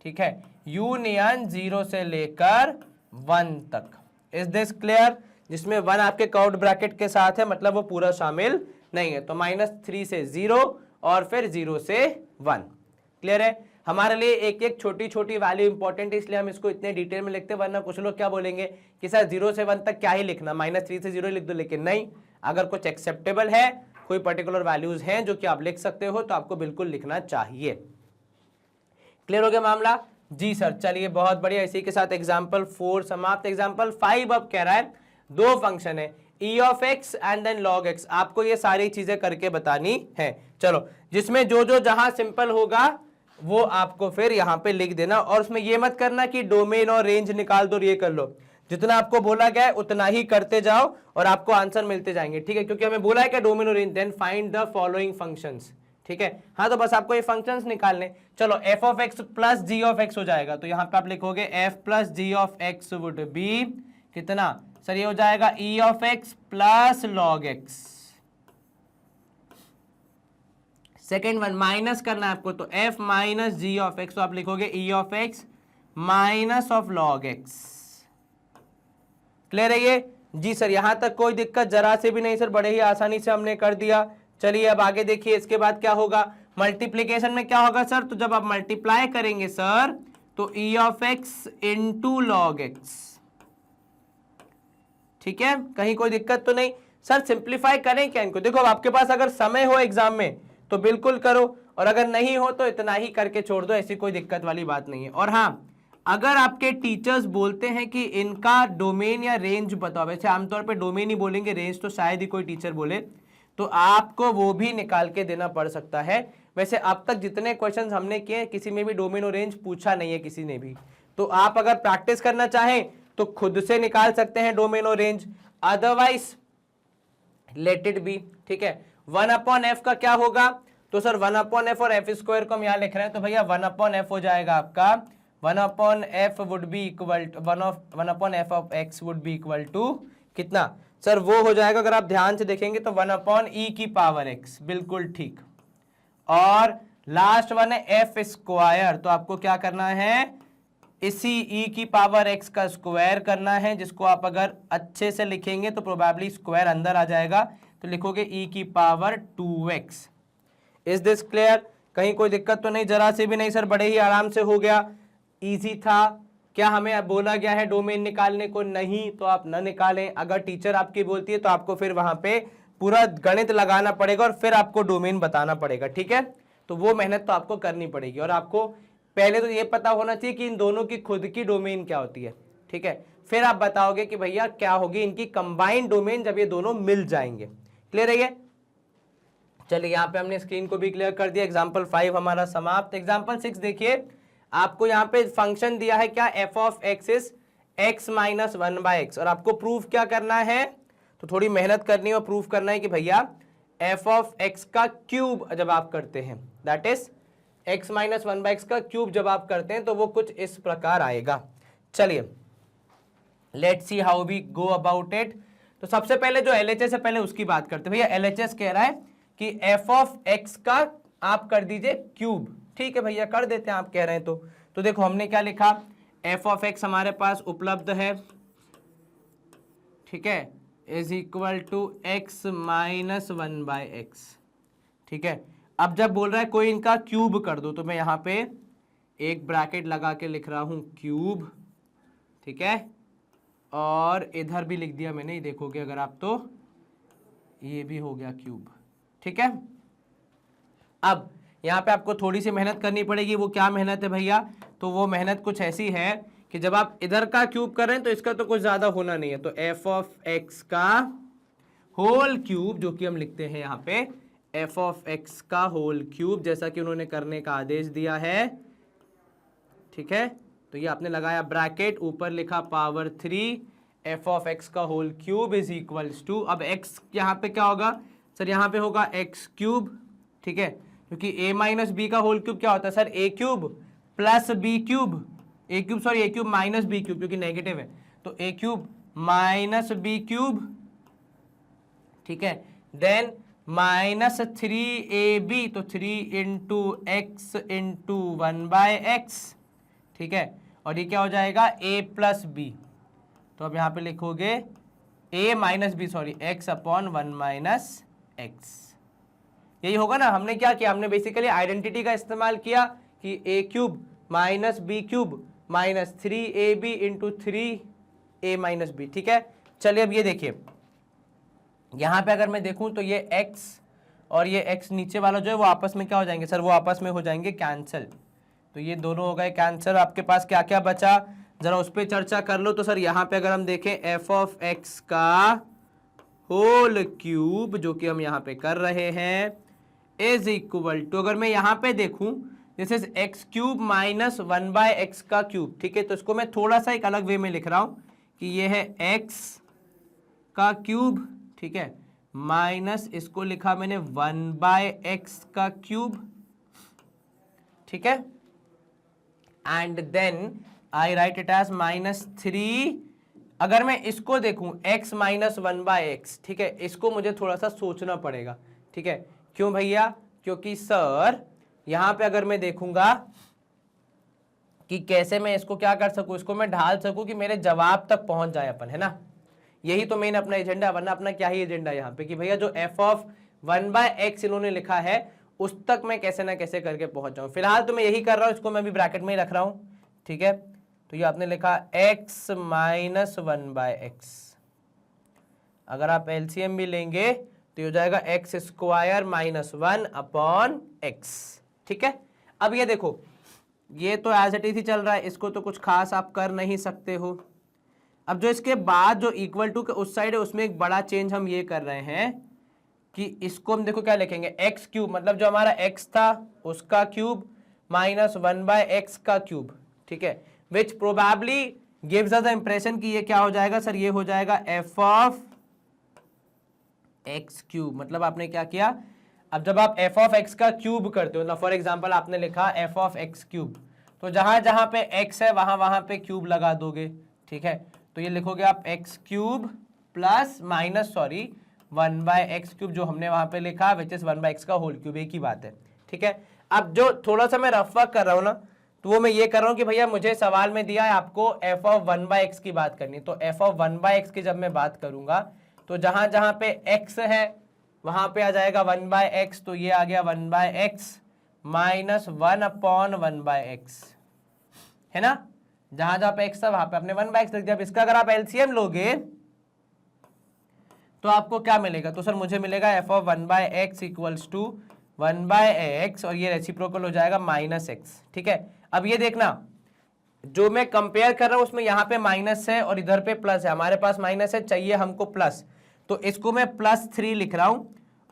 ठीक है, यूनियन 0 से लेकर 1 तक। Is this clear? जिसमें 1 आपके कर्व्ड ब्रैकेट के साथ है, मतलब वो पूरा शामिल नहीं है, तो -3 से 0 और फिर 0 से 1। क्लियर है? हमारे लिए एक एक छोटी छोटी वैल्यू इंपॉर्टेंट है, इसलिए हम इसको इतने डिटेल में लिखते हैं, वरना कुछ लोग क्या बोलेंगे कि सर 0 से 1 तक क्या ही लिखना, -3 से 0 लिख दो। लेकिन नहीं, अगर कुछ एक्सेप्टेबल है, कोई पर्टिकुलर वैल्यूज हैं जो कि आप लिख सकते हो, तो आपको बिल्कुल लिखना चाहिए। क्लियर हो गया मामला? जी सर, चलिए बहुत बढ़िया। इसी के साथ एग्जाम्पल 4 समाप्त। एग्जाम्पल 5 अब कह रहा है दो फंक्शन है e of x and then log x, आपको ये सारी चीजें करके बतानी है। चलो, जिसमें जो जो जहां सिंपल होगा वो आपको फिर यहां पे लिख देना, और उसमें ये मत करना कि डोमेन और रेंज निकाल दो और ये कर लो। जितना आपको बोला गया है उतना ही करते जाओ और आपको आंसर मिलते जाएंगे, ठीक है? क्योंकि हमें बोला है कि डोमेन और range, then find the following functions, ठीक है? हाँ, तो बस आपको ये फंक्शंस निकालने। चलो, f of x plus g of x हो जाएगा, तो यहां पे आप लिखोगे f plus g of x would be कितना सर? ये हो जाएगा e of x plus log x। Second one minus करना है आपको, तो f minus g of x, तो आप लिखोगे e of x minus of log x। Clear है ये? जी सर, यहां तक कोई दिक्कत जरा से भी नहीं सर, बड़े ही आसानी से हमने कर दिया। चलिए अब आगे देखिए, इसके बाद क्या होगा? मल्टीप्लीकेशन में क्या होगा सर? तो जब आप मल्टीप्लाई करेंगे सर, तो e of x into log x, ठीक है? कहीं कोई दिक्कत तो नहीं सर? सिंप्लीफाई करें क्या इनको? देखो, अब आपके पास अगर समय हो एग्जाम में तो बिल्कुल करो, और अगर नहीं हो तो इतना ही करके छोड़ दो, ऐसी कोई दिक्कत वाली बात नहीं है। और हाँ, अगर आपके टीचर्स बोलते हैं कि इनका डोमेन या रेंज बताओ, वैसे आमतौर पे डोमेन ही बोलेंगे, रेंज तो शायद ही कोई टीचर बोले, तो आपको वो भी निकाल के देना पड़ सकता है। वैसे अब तक जितने क्वेश्चंस हमने किए, किसी में भी डोमेन और रेंज पूछा नहीं है किसी ने भी, तो आप अगर प्रैक्टिस करना चाहें तो खुद से निकाल सकते हैं डोमेन और range, otherwise let it be, ठीक है? 1/f का क्या होगा? तो सर 1/f और f स्क्वायर को हम यहां लिख रहे हैं, तो भैया 1/f हो जाएगा आपका, 1/f would be equal to 1/f of x would be equal to कितना सर? वो हो जाएगा, अगर आप ध्यान से देखेंगे तो 1/e की पावर x, बिल्कुल ठीक। और लास्ट वन है f स्क्वायर, तो आपको क्या करना है? इसी e की पावर x का स्क्वायर करना है, जिसको आप अगर अच्छे से लिखेंगे तो प्रोबेबली स्क्वायर अंदर आ जाएगा, तो लिखोगे e की power 2x। Is this clear? कहीं कोई दिक्कत तो नहीं? जरा से भी नहीं सर, बड़े ही आराम से हो गया, इजी था। क्या हमें बोला गया है डोमेन निकालने को? नहीं, तो आप न निकालें। अगर टीचर आपकी बोलती है तो आपको फिर वहां पे पूरा गणित लगाना पड़ेगा और फिर आपको डोमेन बताना पड़ेगा, ठीक है? तो वो मेहनत तो आपको करनी पड़ेगी, और आपको पहले तो ये पता होना चाहिए कि इन दोनों की खुद की डोमेन क्या होती है, ठीक है? फिर आप बताओगे कि भैया क्या होगी इनकी कंबाइंड डोमेन जब ये दोनों मिल जाएंगे। क्लियर है ये? चलिए, यहाँ पे हमने स्क्रीन को भी क्लियर कर दिया। एग्जाम्पल 5 हमारा समाप्त। एग्जाम्पल 6 देखिए, आपको यहाँ पे फंक्शन दिया है क्या? f of x is x minus 1/x, और आपको प्रूफ क्या करना है? तो थोड़ी मेहनत करनी है और प्रूफ करना है कि भैया f ऑफ x का क्यूब जब आप करते हैं, that is x minus 1/x का क्यूब जब आप करते हैं, तो वो कुछ इस प्रकार आएगा। चलिए, let's see how we go about it. तो सबसे पहले जो LHS है, पहले उसकी बात करते हैं। भैया LHS कह रहा है कि f ऑफ x का आप कर दीजिए क्यूब। ठीक है भैया, कर देते हैं, आप कह रहे हैं तो देखो हमने क्या लिखा? f ऑफ x हमारे पास उपलब्ध है, ठीक है, is equal to x minus 1/x, ठीक है? अब जब बोल रहा है कोई इनका क्यूब कर दो, तो मैं यहाँ पे एक ब्रैकेट लगा के लिख रहा हूँ क्यूब, ठीक है? और इधर भी लिख दिया मैंने, देखोगे अगर आप तो ये भी हो गया क्यूब, ठीक है? अब यहाँ पे आपको थोड़ी सी मेहनत करनी पड़ेगी। वो क्या मेहनत है भैया? तो वो मेहनत कुछ ऐसी है कि जब आप इधर का क्यूब कर रहे हैं तो इसका तो कुछ ज्यादा होना नहीं है, तो f ऑफ x का होल क्यूब, जो कि हम लिखते हैं यहाँ पे f ऑफ x का होल क्यूब, जैसा कि उन्होंने करने का आदेश दिया है, ठीक है? तो ये आपने लगाया ब्रैकेट, ऊपर लिखा पावर 3, f ऑफ x का whole cube is equals to, अब x यहाँ पे क्या होगा सर? यहाँ पे होगा x क्यूब, ठीक है? क्योंकि a माइनस बी का होल क्यूब क्या होता है sir? a cube plus b cube, a cube minus b cube, क्योंकि नेगेटिव है, तो a cube minus b cube, ठीक है? देन माइनस 3ab, तो 3 इंटू एक्स इंटू 1/x, ठीक है? और ये क्या हो जाएगा? a प्लस बी, तो अब यहाँ पे लिखोगे a minus b, sorry, x upon 1 minus x. यही होगा ना। हमने क्या किया, हमने बेसिकली आइडेंटिटी का इस्तेमाल किया कि a cube minus b cube minus 3ab into 3a minus b. ठीक है, चलिए अब ये देखिए, यहां पे अगर मैं देखूं तो ये x और ये x नीचे वाला जो है वो आपस में क्या हो जाएंगे सर, वो आपस में हो जाएंगे कैंसिल। तो ये दोनों हो गए कैंसिल। आपके पास क्या क्या बचा, जरा उस पर चर्चा कर लो। तो सर यहाँ पे अगर हम देखें एफ ऑफ एक्स का होल क्यूब, जो कि हम यहाँ पे कर रहे हैं, इज इक्वल टू, अगर मैं यहाँ पे देखूं this is x cube minus 1/x का क्यूब। ठीक है, तो इसको मैं थोड़ा सा एक अलग वे में लिख रहा हूं कि ये है x का क्यूब, ठीक है, माइनस इसको लिखा मैंने 1/x का क्यूब। ठीक है, and then I write it as -3। अगर मैं इसको देखूं x माइनस 1/x, ठीक है, इसको मुझे थोड़ा सा सोचना पड़ेगा। ठीक है, क्यों भैया, क्योंकि सर यहां पे अगर मैं देखूंगा कि कैसे मैं इसको क्या कर सकूं, इसको मैं ढाल सकूं कि मेरे जवाब तक पहुंच जाए अपन, है ना। यही तो मेन अपना एजेंडा, वरना अपना क्या ही एजेंडा यहाँ पे कि भैया जो f ऑफ 1/x इन्होंने लिखा है उस तक मैं कैसे ना कैसे करके पहुंच जाऊं। फिलहाल तो मैं यही कर रहा हूं, इसको मैं भी ब्रैकेट में ही रख रहा हूं। ठीक है, तो ये आपने लिखा x माइनस 1/x। अगर आप एलसीएम भी लेंगे तो ये हो जाएगा x स्क्वायर माइनस 1/x। ठीक है, अब ये देखो, ये तो एज इट इज ही चल रहा है, इसको तो कुछ खास आप कर नहीं सकते हो। अब जो इसके बाद जो इक्वल टू के उस साइड है उसमें एक बड़ा चेंज हम ये कर रहे हैं कि इसको हम देखो क्या लिखेंगे, एक्स क्यूब, मतलब जो हमारा एक्स था उसका क्यूब माइनस 1/x का क्यूब। ठीक है, which probably gives us the impression कि ये क्या हो जाएगा सर, ये हो जाएगा एफ ऑफ एक्स क्यूब। मतलब आपने क्या किया, अब जब आप एफ ऑफ एक्स का क्यूब करते हो, फॉर एग्जाम्पल आपने लिखा एफ ऑफ एक्स क्यूब, तो जहां जहां पे एक्स है वहां वहां पे क्यूब लगा दोगे। ठीक है, तो ये लिखोगे आप x cube plus minus 1/x cube, जो हमने वहां पे लिखा विच इज 1/x का होल क्यूब, एक ही बात है। ठीक है, अब जो थोड़ा सा मैं रफ वर्क कर रहा हूं ना, तो वो मैं ये कर रहा हूं कि भैया मुझे सवाल में दिया है आपको f ऑफ 1/x की बात करनी, तो f ऑफ 1/x की जब मैं बात करूंगा तो जहां जहां पे x है वहां पे आ जाएगा 1/x, तो ये आ गया 1/x माइनस 1/1/x, है ना। जहां जहां पे x था वहां पे आपने 1/x लिख दिया। अब इसका अगर आप एलसीएम लोगे तो आपको क्या मिलेगा, तो सर मुझे मिलेगा F of 1/x equals to 1/x और ये रेसिप्रोकल हो जाएगा -x। ठीक है, अब ये देखना, जो मैं कंपेयर कर रहा हूं उसमें यहाँ पे माइनस है और इधर पे प्लस है, हमारे पास माइनस है, चाहिए हमको प्लस, तो इसको मैं +3 लिख रहा हूं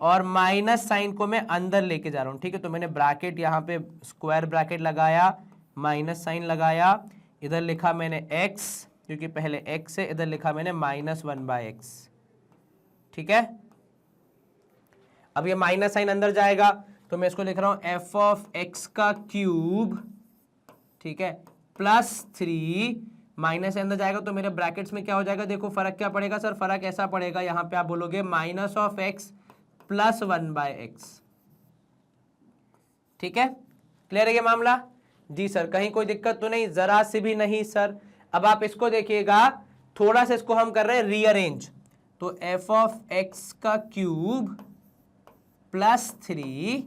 और माइनस साइन को मैं अंदर लेके जा रहा हूं। ठीक है, तो मैंने ब्रैकेट यहाँ पे स्क्वायर ब्रैकेट लगाया, माइनस साइन लगाया, इधर लिखा मैंने x क्योंकि पहले x है, इधर लिखा मैंने -1/x। ठीक है, अब ये माइनस साइन अंदर जाएगा तो मैं इसको लिख रहा हूं एफ ऑफ एक्स का क्यूब, ठीक है, +3, माइनस अंदर जाएगा तो मेरे ब्रैकेट्स में क्या हो जाएगा, देखो फर्क क्या पड़ेगा सर, फर्क ऐसा पड़ेगा, यहां पे आप बोलोगे minus of x plus 1/x। ठीक है, क्लियर है ये मामला जी सर, कहीं कोई दिक्कत तो नहीं, जरा सी भी नहीं सर। अब आप इसको देखिएगा, थोड़ा सा इसको हम कर रहे हैं रीअरेंज, तो एफ ऑफ एक्स का क्यूब +3,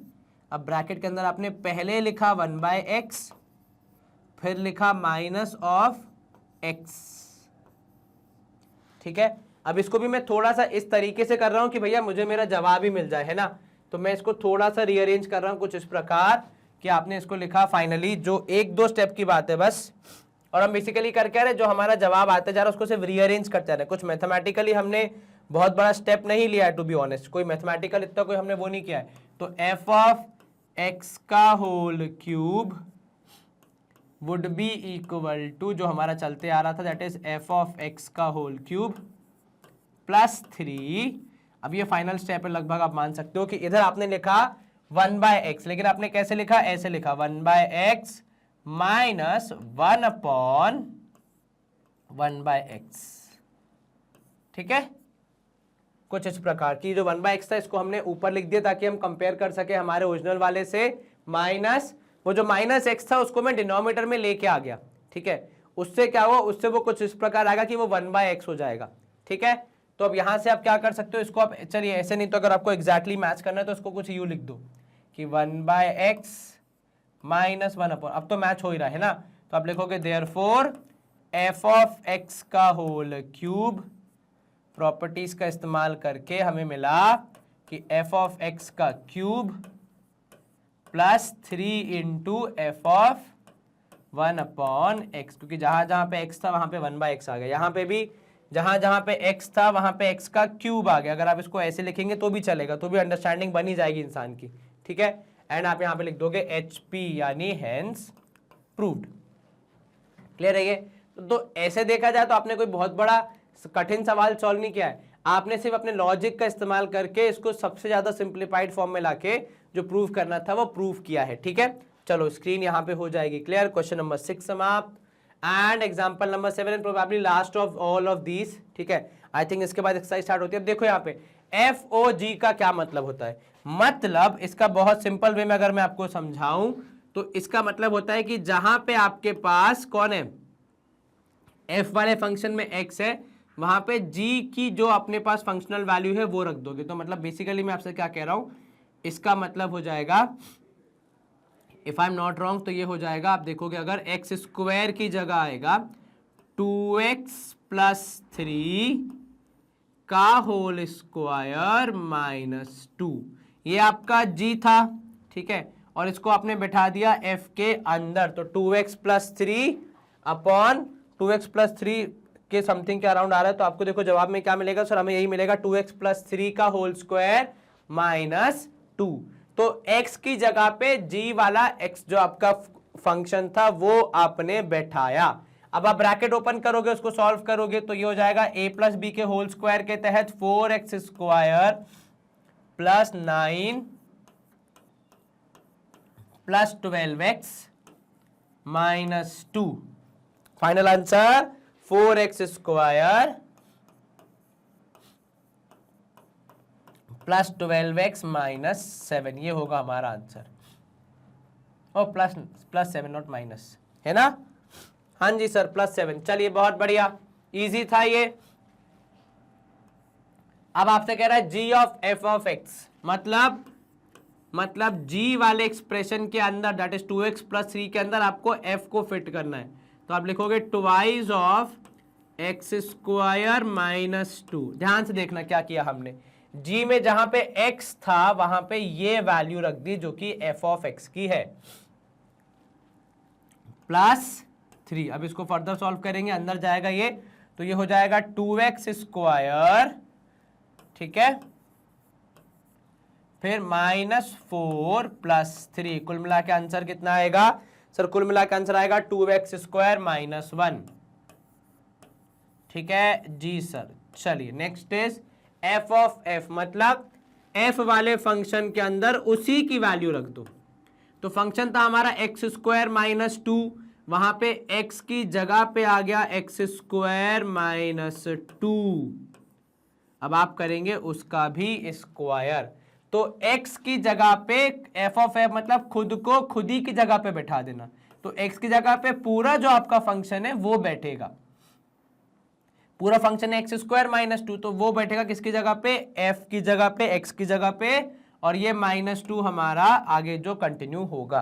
अब ब्रैकेट के अंदर आपने पहले लिखा 1/x, फिर लिखा माइनस ऑफ x। ठीक है, अब इसको भी मैं थोड़ा सा इस तरीके से कर रहा हूं कि भैया मुझे मेरा जवाब ही मिल जाए, है ना। तो मैं इसको थोड़ा सा रीअरेंज कर रहा हूं कुछ इस प्रकार कि आपने इसको लिखा फाइनली, जो 1-2 स्टेप की बात है बस, और हम बेसिकली कर क्या रहे, जो हमारा जवाब आते जा रहा है उसको सिर्फ रीअरेंज करते जा रहे हैं। कुछ मैथमेटिकली हमने बहुत बड़ा स्टेप नहीं लिया है, टू बी ऑनेस्ट, कोई मैथमेटिकल इतना कोई हमने वो नहीं किया है। तो एफ ऑफ एक्स का whole cube would be equal to जो हमारा चलते आ रहा था, that is f of x का होल क्यूब +3। अब ये फाइनल स्टेप है, लगभग आप मान सकते हो कि इधर आपने लिखा 1/x, लेकिन आपने कैसे लिखा, ऐसे लिखा 1/x माइनस 1/1/x। ठीक है, कुछ इस प्रकार की, जो 1/x था इसको हमने ऊपर लिख दिया ताकि हम कंपेयर कर सके हमारे ओरिजिनल वाले से, माइनस वो जो -x था उसको मैं डिनोमिनेटर में लेके आ गया। ठीक है, उससे क्या हुआ, उससे वो कुछ इस प्रकार आएगा कि वो 1/x हो जाएगा। ठीक है, तो अब यहां से आप क्या कर सकते हो, इसको आप चलिए ऐसे नहीं तो अगर आपको एग्जैक्टली मैच करना है तो इसको कुछ यू लिख दो कि 1/x माइनस 1 अपॉन, अब तो मैच हो ही रहा है ना, तो आप लिखोगे देयरफॉर f ऑफ x का होल क्यूब, प्रॉपर्टीज का इस्तेमाल करके हमें मिला कि f ऑफ x का cube plus 3 into F of 1 upon x, क्योंकि जहां जहां पे x था वहां पे 1/x आ गया, यहां पे भी जहां जहां पे x था वहां पे x का क्यूब आ गया। अगर आप इसको ऐसे लिखेंगे तो भी चलेगा, तो भी अंडरस्टैंडिंग बनी जाएगी इंसान की, ठीक है। एंड आप यहां पे लिख दोगे HP यानी हेंस प्रूव्ड। क्लियर है ये? तो ऐसे देखा जाए तो आपने कोई बहुत बड़ा कठिन सवाल सॉल्व नहीं किया है, आपने सिर्फ अपने लॉजिक का इस्तेमाल करके इसको सबसे ज्यादा सिंप्लीफाइड फॉर्म में लाके जो प्रूव करना था वो प्रूव किया है, ठीक है। चलो स्क्रीन यहां पे हो जाएगी क्लियर। क्वेश्चन नंबर 6 समाप्त and example number 7 and probably last of all of these, ठीक है। आई थिंक इसके बाद एक्सरसाइज स्टार्ट होती है। अब देखो यहाँ पे FOG का क्या मतलब होता है, मतलब इसका बहुत सिंपल वे में अगर मैं आपको समझाऊं तो इसका मतलब होता है कि जहां पे आपके पास कौन है, f वाले फंक्शन में x है, वहां पे g की जो अपने पास फंक्शनल वैल्यू है वो रख दोगे। तो मतलब बेसिकली मैं आपसे क्या कह रहा हूं, इसका मतलब हो जाएगा, if I am not wrong तो ये हो जाएगा, आप देखोगे अगर एक्स स्क्वायर की जगह आएगा 2x प्लस 3 का होल स्क्वायर माइनस 2, ये आपका g था, ठीक है, और इसको आपने बैठा दिया f के अंदर, तो 2x plus 3 upon 2x plus 3 के समथिंग के अराउंड आ रहा है। तो आपको देखो जवाब में क्या मिलेगा सर, हमें यही मिलेगा 2x प्लस 3 का होल स्क्वायर माइनस 2। तो x की जगह पे g वाला x जो आपका फंक्शन था वो आपने बैठाया। अब आप ब्रैकेट ओपन करोगे, उसको सॉल्व करोगे तो ये हो जाएगा a प्लस बी के होल स्क्वायर के तहत 4x square plus 9 plus 12x minus 2। Final answer 4x square plus 12x minus 7, ये होगा हमारा answer. Oh plus 7 not minus, है ना? हाँ जी सर +7। चलिए बहुत बढ़िया, इजी था ये। अब आपसे कह रहा है g of f of x, मतलब g वाले एक्सप्रेशन के अंदर दैट इज 2x प्लस 3 के अंदर आपको f को फिट करना है। तो आप लिखोगे twice of x square minus 2। ध्यान से देखना क्या किया हमने, g में जहां पे x था वहां पे ये वैल्यू रख दी जो कि f ऑफ x की है, प्लस 3। अब इसको फर्दर सॉल्व करेंगे, अंदर जाएगा ये, तो ये हो जाएगा 2x स्क्वायर, ठीक है, फिर -4 प्लस 3, कुल मिला के आंसर कितना आएगा सर? कुल मिला के आंसर आएगा 2x स्क्वायर माइनस 1, ठीक है जी सर। चलिए next is f of f, मतलब f वाले फंक्शन के अंदर उसी की वैल्यू रख दो। तो फंक्शन था हमारा x स्क्वायर माइनस 2, वहां पे x की जगह पे आ गया x स्क्वायर माइनस 2। अब आप करेंगे उसका भी स्क्वायर, तो x की जगह पे f ऑफ f मतलब खुद को खुद ही की जगह पे बैठा देना। तो x की जगह पे पूरा जो आपका फंक्शन है वो बैठेगा, पूरा फंक्शन है एक्स स्क्वायर माइनस 2, तो वो बैठेगा किसकी जगह पे? f की जगह पे, x की जगह पे, और ये -2 हमारा आगे जो कंटिन्यू होगा।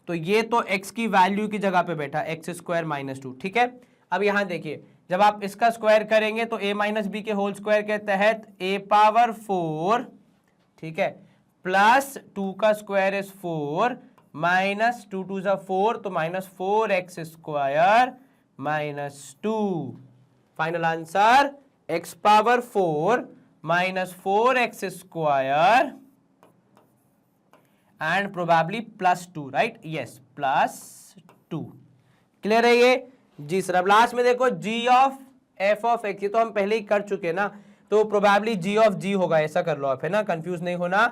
तो ये तो x की वैल्यू की जगह पे बैठा एक्स स्क्वायर माइनस 2, ठीक है। अब यहां देखिए जब आप इसका स्क्वायर करेंगे तो a माइनस बी के होल स्क्वायर के तहत a पावर 4, ठीक है, प्लस 2 का स्क्वायर इज 4 माइनस 2 2 जा 4, तो -4x square minus 2। Final answer x power 4 minus 4x square and probably +2, right? Yes +2। Clear है ये? जी सर। अब लास्ट में देखो g of f of x, ये तो हम पहले ही कर चुके ना, तो प्रोबेबली g ऑफ g होगा, ऐसा कर लो आप, है ना, कंफ्यूज नहीं होना।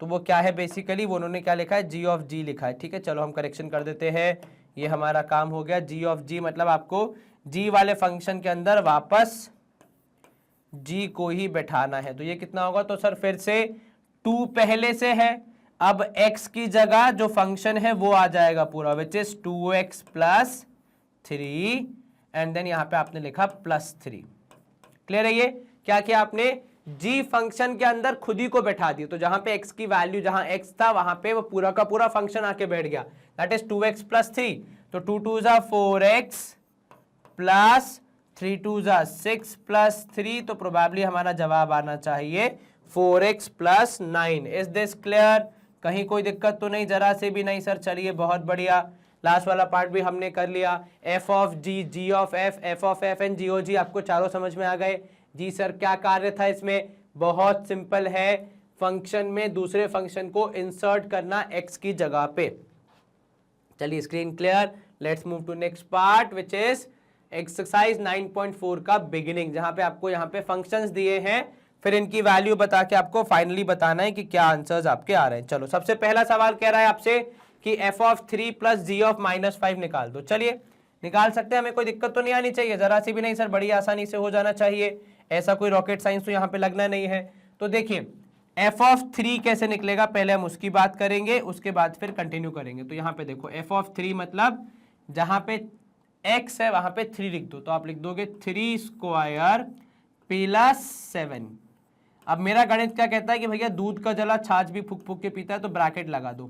तो वो क्या है बेसिकली, वो उन्होंने क्या लिखा है, g ऑफ g लिखा है, ठीक है। चलो हम करेक्शन कर देते हैं, ये हमारा काम हो गया। g ऑफ g मतलब आपको g वाले फंक्शन के अंदर वापस g को ही बैठाना है। तो ये कितना होगा, तो सर फिर से 2 पहले से है, अब x की जगह जो फंक्शन है वो आ जाएगा पूरा, which is 2x plus 3 and then यहां पे आपने लिखा +3। क्लियर है ये क्या किया आपने, जी फंक्शन के अंदर खुद ही को बैठा दिया। तो जहां पे x की वैल्यू जहां x था वहां पे वो पूरा का पूरा फंक्शन आके बैठ गया, दैट इज 2x प्लस 3। तो 2 2 जा 4x प्लस 3 2 जा 6 प्लस 3, तो प्रोबेबली हमारा जवाब आना चाहिए 4x plus 9। Is this clear? कहीं कोई दिक्कत तो नहीं, जरा से भी नहीं सर। चलिए बहुत बढ़िया, लास्ट वाला पार्ट भी हमने कर लिया। F of g, g of f and g o g, आपको चारों समझ में आ गए? जी सर, क्या कार्य था इसमें? बहुत सिंपल है, फंक्शन में दूसरे फंक्शन को इंसर्ट करना x की जगह पे। चलिए screen clear, let's move to next part which is exercise 9.4 का बिगिनिंग, जहां पे आपको यहाँ पे फंक्शंस दिए हैं, फिर इनकी वैल्यू बता के आपको फाइनली बताना है कि क्या आंसर्स आपके आ रहे हैं। चलो सबसे पहला सवाल कह रहा है आपसे कि f of 3 plus g of -5 निकाल दो। चलिए निकाल सकते हैं, हमें कोई दिक्कत तो नहीं आनी चाहिए, जरा सी भी नहीं सर, बड़ी आसानी से हो जाना चाहिए, ऐसा कोई रॉकेट साइंस तो यहाँ पे लगना नहीं है। तो देखिए एफ ऑफ 3 कैसे निकलेगा, पहले हम उसकी बात करेंगे, उसके बाद फिर कंटिन्यू करेंगे। तो यहाँ पे देखो एफ ऑफ 3 मतलब जहां पे x है वहां पे 3 लिख दो, तो आप लिख दोगे 3 स्क्वायर प्लस 7। अब मेरा गणित क्या कहता है कि भैया दूध का जला छाछ भी फूक फूक के पीता है, तो ब्रैकेट लगा दो।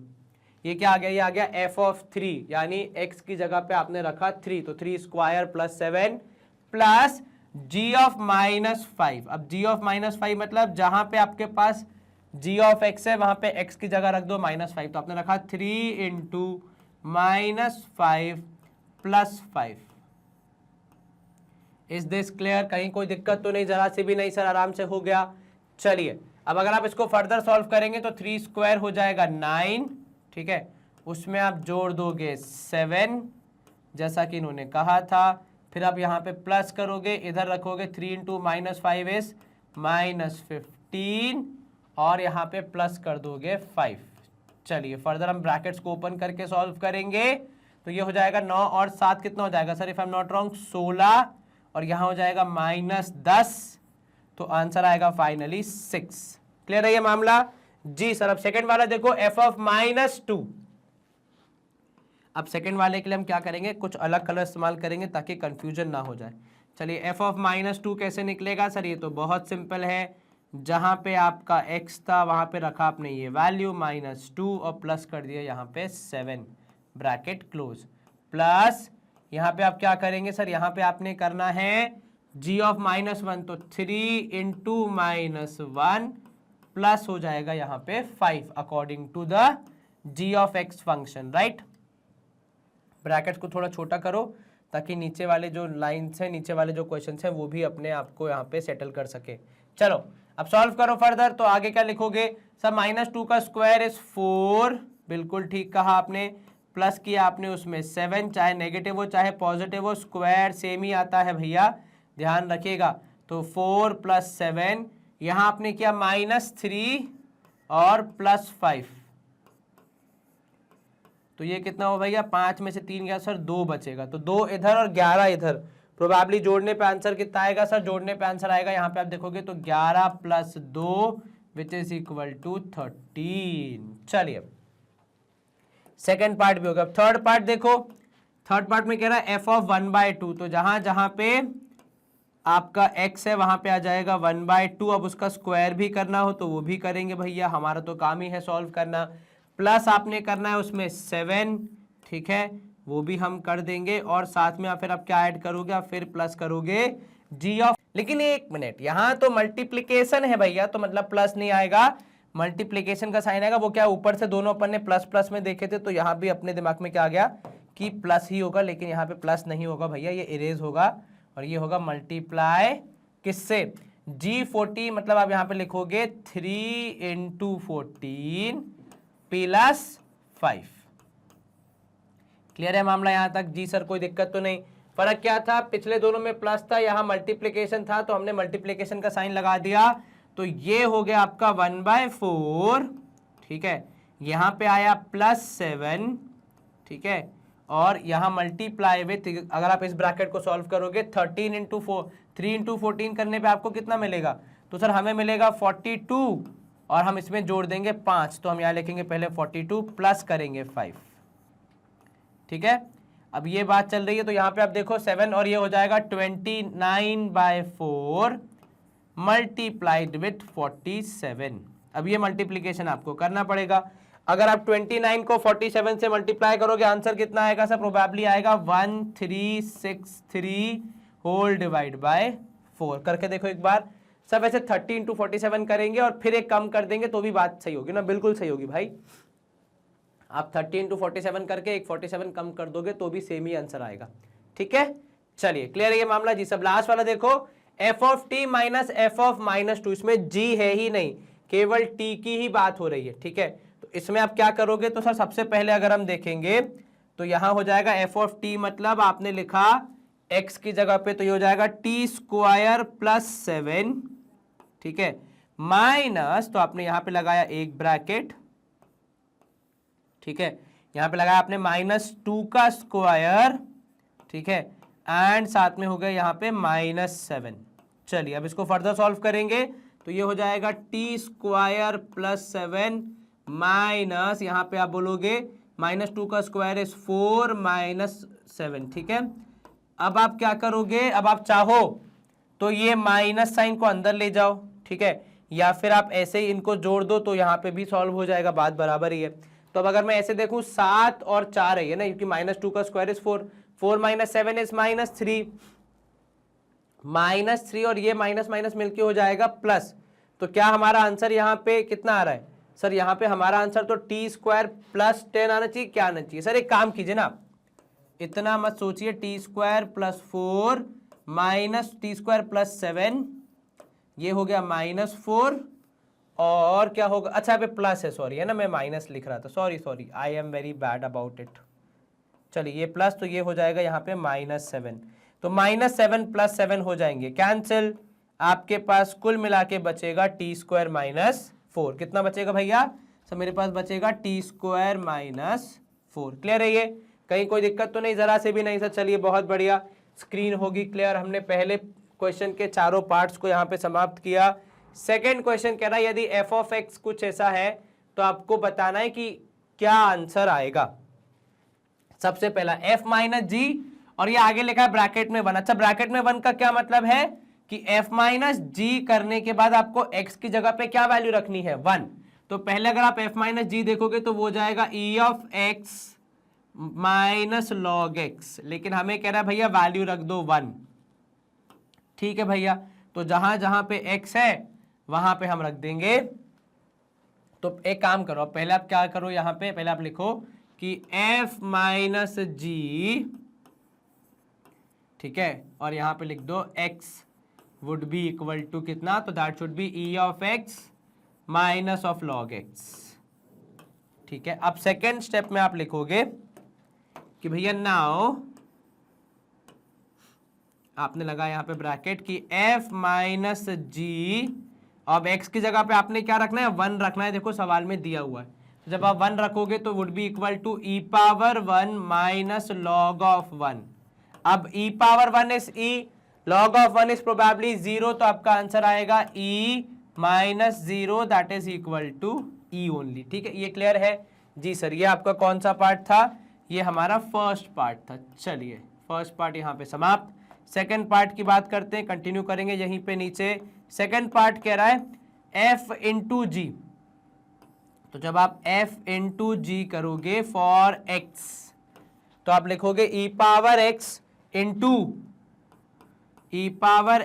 ये क्या आ गया, ये आ गया एफ ऑफ 3, यानी x की जगह पे आपने रखा 3, तो 3 square plus 7 plus g of -5। अब g ऑफ -5 मतलब जहां पे आपके पास g ऑफ x है वहां पे x की जगह रख दो -5, तो आपने रखा 3 into -5 plus 5। Is this clear? कहीं कोई दिक्कत तो नहीं, जरा से भी नहीं सर, आराम से हो गया। चलिए अब अगर आप इसको फर्दर सॉल्व करेंगे तो 3 स्क्वायर हो जाएगा 9, ठीक है, उसमें आप जोड़ दोगे 7 जैसा कि इन्होंने कहा था, फिर आप यहाँ पे प्लस करोगे, इधर रखोगे 3 इंटू -5 इज -15 और यहाँ पे प्लस कर दोगे 5। चलिए फर्दर हम ब्रैकेट्स को ओपन करके सॉल्व करेंगे, तो ये हो जाएगा 9 और 7 कितना हो जाएगा sir, if I am not wrong 16, और यहाँ हो जाएगा -10, तो आंसर आएगा फाइनली 6। क्लियर है ये मामला? जी सर। अब सेकंड वाला देखो एफ ऑफ -2। अब सेकंड वाले के लिए हम क्या करेंगे, कुछ अलग कलर इस्तेमाल करेंगे ताकि कंफ्यूजन ना हो जाए। चलिए एफ ऑफ -2 कैसे निकलेगा सर, ये तो बहुत सिंपल है, जहां पे आपका x था वहां पे रखा आपने ये वैल्यू -2 और प्लस कर दिया यहाँ पे 7, ब्रैकेट क्लोज, प्लस यहाँ पे आप क्या करेंगे सर, यहाँ पे आपने करना है g ऑफ -1, तो 3 इंटू -1 प्लस हो जाएगा यहाँ पे 5 according to the g of x function, right. Brackets को थोड़ा छोटा करो ताकि नीचे वाले जो लाइन्स हैं, नीचे वाले जो क्वेश्चंस हैं वो भी अपने आप को यहाँ पे सेटल कर सके। चलो अब सॉल्व करो फर्दर, तो आगे क्या लिखोगे सर, -2 का स्क्वायर इज 4, बिल्कुल ठीक कहा आपने, प्लस किया आपने उसमें 7, चाहे नेगेटिव हो चाहे पॉजिटिव हो, स्क्वायर सेम ही आता है भैया, ध्यान रखिएगा। तो 4 प्लस 7, यहाँ आपने किया -3 और प्लस 5, तो ये कितना हो भैया, 5 में से 3 गया सर, 2 बचेगा, तो 2 इधर और 11 इधर, प्रोबेबली जोड़ने पे आंसर कितना आएगा सर, जोड़ने पे आंसर आएगा यहाँ पे आप देखोगे तो 11 plus 2 which is equal to 13। चलिए सेकेंड पार्ट भी होगा। अब थर्ड पार्ट देखो, थर्ड पार्ट में कह रहा है एफ ऑफ 1/2, तो जहां जहां पे आपका x है वहां पे आ जाएगा 1/2। अब उसका स्क्वायर भी करना हो तो वो भी करेंगे भैया, हमारा तो काम ही है सॉल्व करना, प्लस आपने करना है उसमें 7, ठीक है, वो भी हम कर देंगे, और साथ में फिर आप क्या ऐड करोगे, आप फिर प्लस करोगे g ऑफ, लेकिन एक मिनट, यहाँ तो मल्टीप्लीकेशन है भैया, तो मतलब प्लस नहीं आएगा, मल्टीप्लीकेशन का साइन आएगा, वो क्या ऊपर से दोनों अपन ने प्लस प्लस में देखे थे, तो यहाँ भी अपने दिमाग में क्या आ गया कि प्लस ही होगा, लेकिन यहाँ पे प्लस नहीं होगा भैया, ये इरेज होगा और ये होगा मल्टीप्लाई किससे, G40, मतलब आप यहाँ पे लिखोगे 3 इंटू 14 प्लस 5। क्लियर है मामला यहाँ तक? जी सर कोई दिक्कत तो नहीं। फर्क क्या था, पिछले दोनों में प्लस था, यहाँ मल्टीप्लीकेशन था, तो हमने मल्टीप्लीकेशन का साइन लगा दिया, तो ये हो गया आपका 1/4, ठीक है, यहाँ पे आया +7, ठीक है, और यहाँ मल्टीप्लाई विथ, अगर आप इस ब्रैकेट को सॉल्व करोगे 3 इंटू 14 करने पे आपको कितना मिलेगा, तो सर हमें मिलेगा 42, और हम इसमें जोड़ देंगे 5, तो हम यहाँ लिखेंगे पहले 42 प्लस करेंगे 5, ठीक है। अब ये बात चल रही है, तो यहाँ पे आप देखो 7 और ये हो जाएगा 29/4 मल्टीप्लाइड विथ 47। अब ये मल्टीप्लीकेशन आपको करना पड़ेगा। अगर आप 29 को 47 से मल्टीप्लाई करोगे आंसर कितना आएगा सर? प्रोबेबली आएगा 1363 होल डिवाइड बाय 4। करके देखो एक बार। सब ऐसे 30 इंटू 47 करेंगे और फिर एक कम कर देंगे तो भी बात सही होगी ना? बिल्कुल सही होगी भाई। आप 30 इंटू 47 करके एक 47 कम कर दोगे तो भी सेम ही आंसर आएगा। ठीक है, चलिए क्लियर है ये मामला जी। सब लास्ट वाला देखो, F of T minus f of minus 2, इसमें जी है ही नहीं, केवल टी की ही बात हो रही है। ठीक है, तो इसमें आप क्या करोगे? तो सर सबसे पहले अगर हम देखेंगे तो यहां हो जाएगा एफ ऑफ टी, मतलब आपने लिखा एक्स की जगह पे तो ये हो जाएगा टी स्क्वायर प्लस 7, ठीक है, माइनस, तो आपने यहां पे लगाया एक ब्रैकेट, ठीक है, यहां पे लगाया आपने -2 का स्क्वायर, ठीक है, एंड साथ में हो गया यहां पे -7। चलिए अब इसको फर्दर सॉल्व करेंगे तो ये हो जाएगा टी स्क्वायर प्लस 7 माइनस, यहां पे आप बोलोगे -2 का स्क्वायर इज 4 -7। ठीक है, अब आप क्या करोगे? अब आप चाहो तो ये माइनस साइन को अंदर ले जाओ, ठीक है, या फिर आप ऐसे ही इनको जोड़ दो तो यहाँ पे भी सॉल्व हो जाएगा, बात बराबर ही है। तो अब अगर मैं ऐसे देखूं 7 और 4 है ना, क्योंकि -2 का स्क्वायर इज 4, 4 - 7 इज -3, -3 और ये माइनस माइनस मिलके हो जाएगा प्लस। तो क्या हमारा आंसर यहाँ पे कितना आ रहा है सर? यहाँ पे हमारा आंसर तो टी स्क्वायर प्लस 10 आना चाहिए। क्या आना चाहिए सर? एक काम कीजिए ना, इतना मत सोचिए, T square plus 4 minus T square plus 7, ये हो गया -4, और क्या होगा? अच्छा यहाँ पे प्लस है, सॉरी है ना, मैं माइनस लिख रहा था, sorry, I am very bad about it. चलिए ये प्लस, तो ये हो जाएगा यहाँ पे -7, तो -7 प्लस 7 हो जाएंगे कैंसिल, आपके पास कुल मिला के बचेगा टी स्क्वायर -4। कितना बचेगा भैया? सर मेरे पास बचेगा टी स्क्वायर -4। क्लियर है ये? कहीं कोई दिक्कत तो नहीं? जरा से भी नहीं सर। चलिए बहुत बढ़िया, स्क्रीन होगी क्लियर। हमने पहले क्वेश्चन के चारों पार्ट्स को यहाँ पे समाप्त किया। सेकेंड क्वेश्चन कह रहा है यदि एफ ऑफ एक्स कुछ ऐसा है तो आपको बताना है कि क्या आंसर आएगा। सबसे पहला f माइनस जी, और ये आगे लिखा है ब्रैकेट में 1। अच्छा, ब्रैकेट में 1 का क्या मतलब है कि f माइनस जी करने के बाद आपको x की जगह पे क्या वैल्यू रखनी है? 1। तो पहले अगर आप f माइनस जी देखोगे तो वो हो जाएगा e of x minus log x, लेकिन हमें कह रहा है भैया वैल्यू रख दो 1। ठीक है भैया, तो जहां जहां पे x है वहां पे हम रख देंगे। तो एक काम करो, पहले आप क्या करो, यहां पे पहले आप लिखो कि f माइनस जी, ठीक है, और यहां पे लिख दो x would be equal to कितना? तो that should be e of x minus of log x। ठीक है, अब सेकेंड स्टेप में आप लिखोगे कि भैया नाउ, आपने लगा यहां पे ब्रैकेट कि f माइनस जी, अब x की जगह पे आपने क्या रखना है? 1 रखना है। देखो सवाल में दिया हुआ है, जब आप 1 रखोगे तो would be equal to e power 1 minus log of 1। अब e power 1 is e, log of 1 is probably 0, तो आपका आंसर आएगा e minus 0 that is equal to e only. ठीक है, ये क्लियर है जी सर? ये आपका कौन सा पार्ट था? ये हमारा फर्स्ट पार्ट था। चलिए फर्स्ट पार्ट यहाँ पे समाप्त। सेकेंड पार्ट की बात करते हैं, कंटिन्यू करेंगे यहीं पे नीचे। सेकेंड पार्ट कह रहा है f इंटू जी, तो जब आप f इंटू जी करोगे फॉर x तो आप लिखोगे e power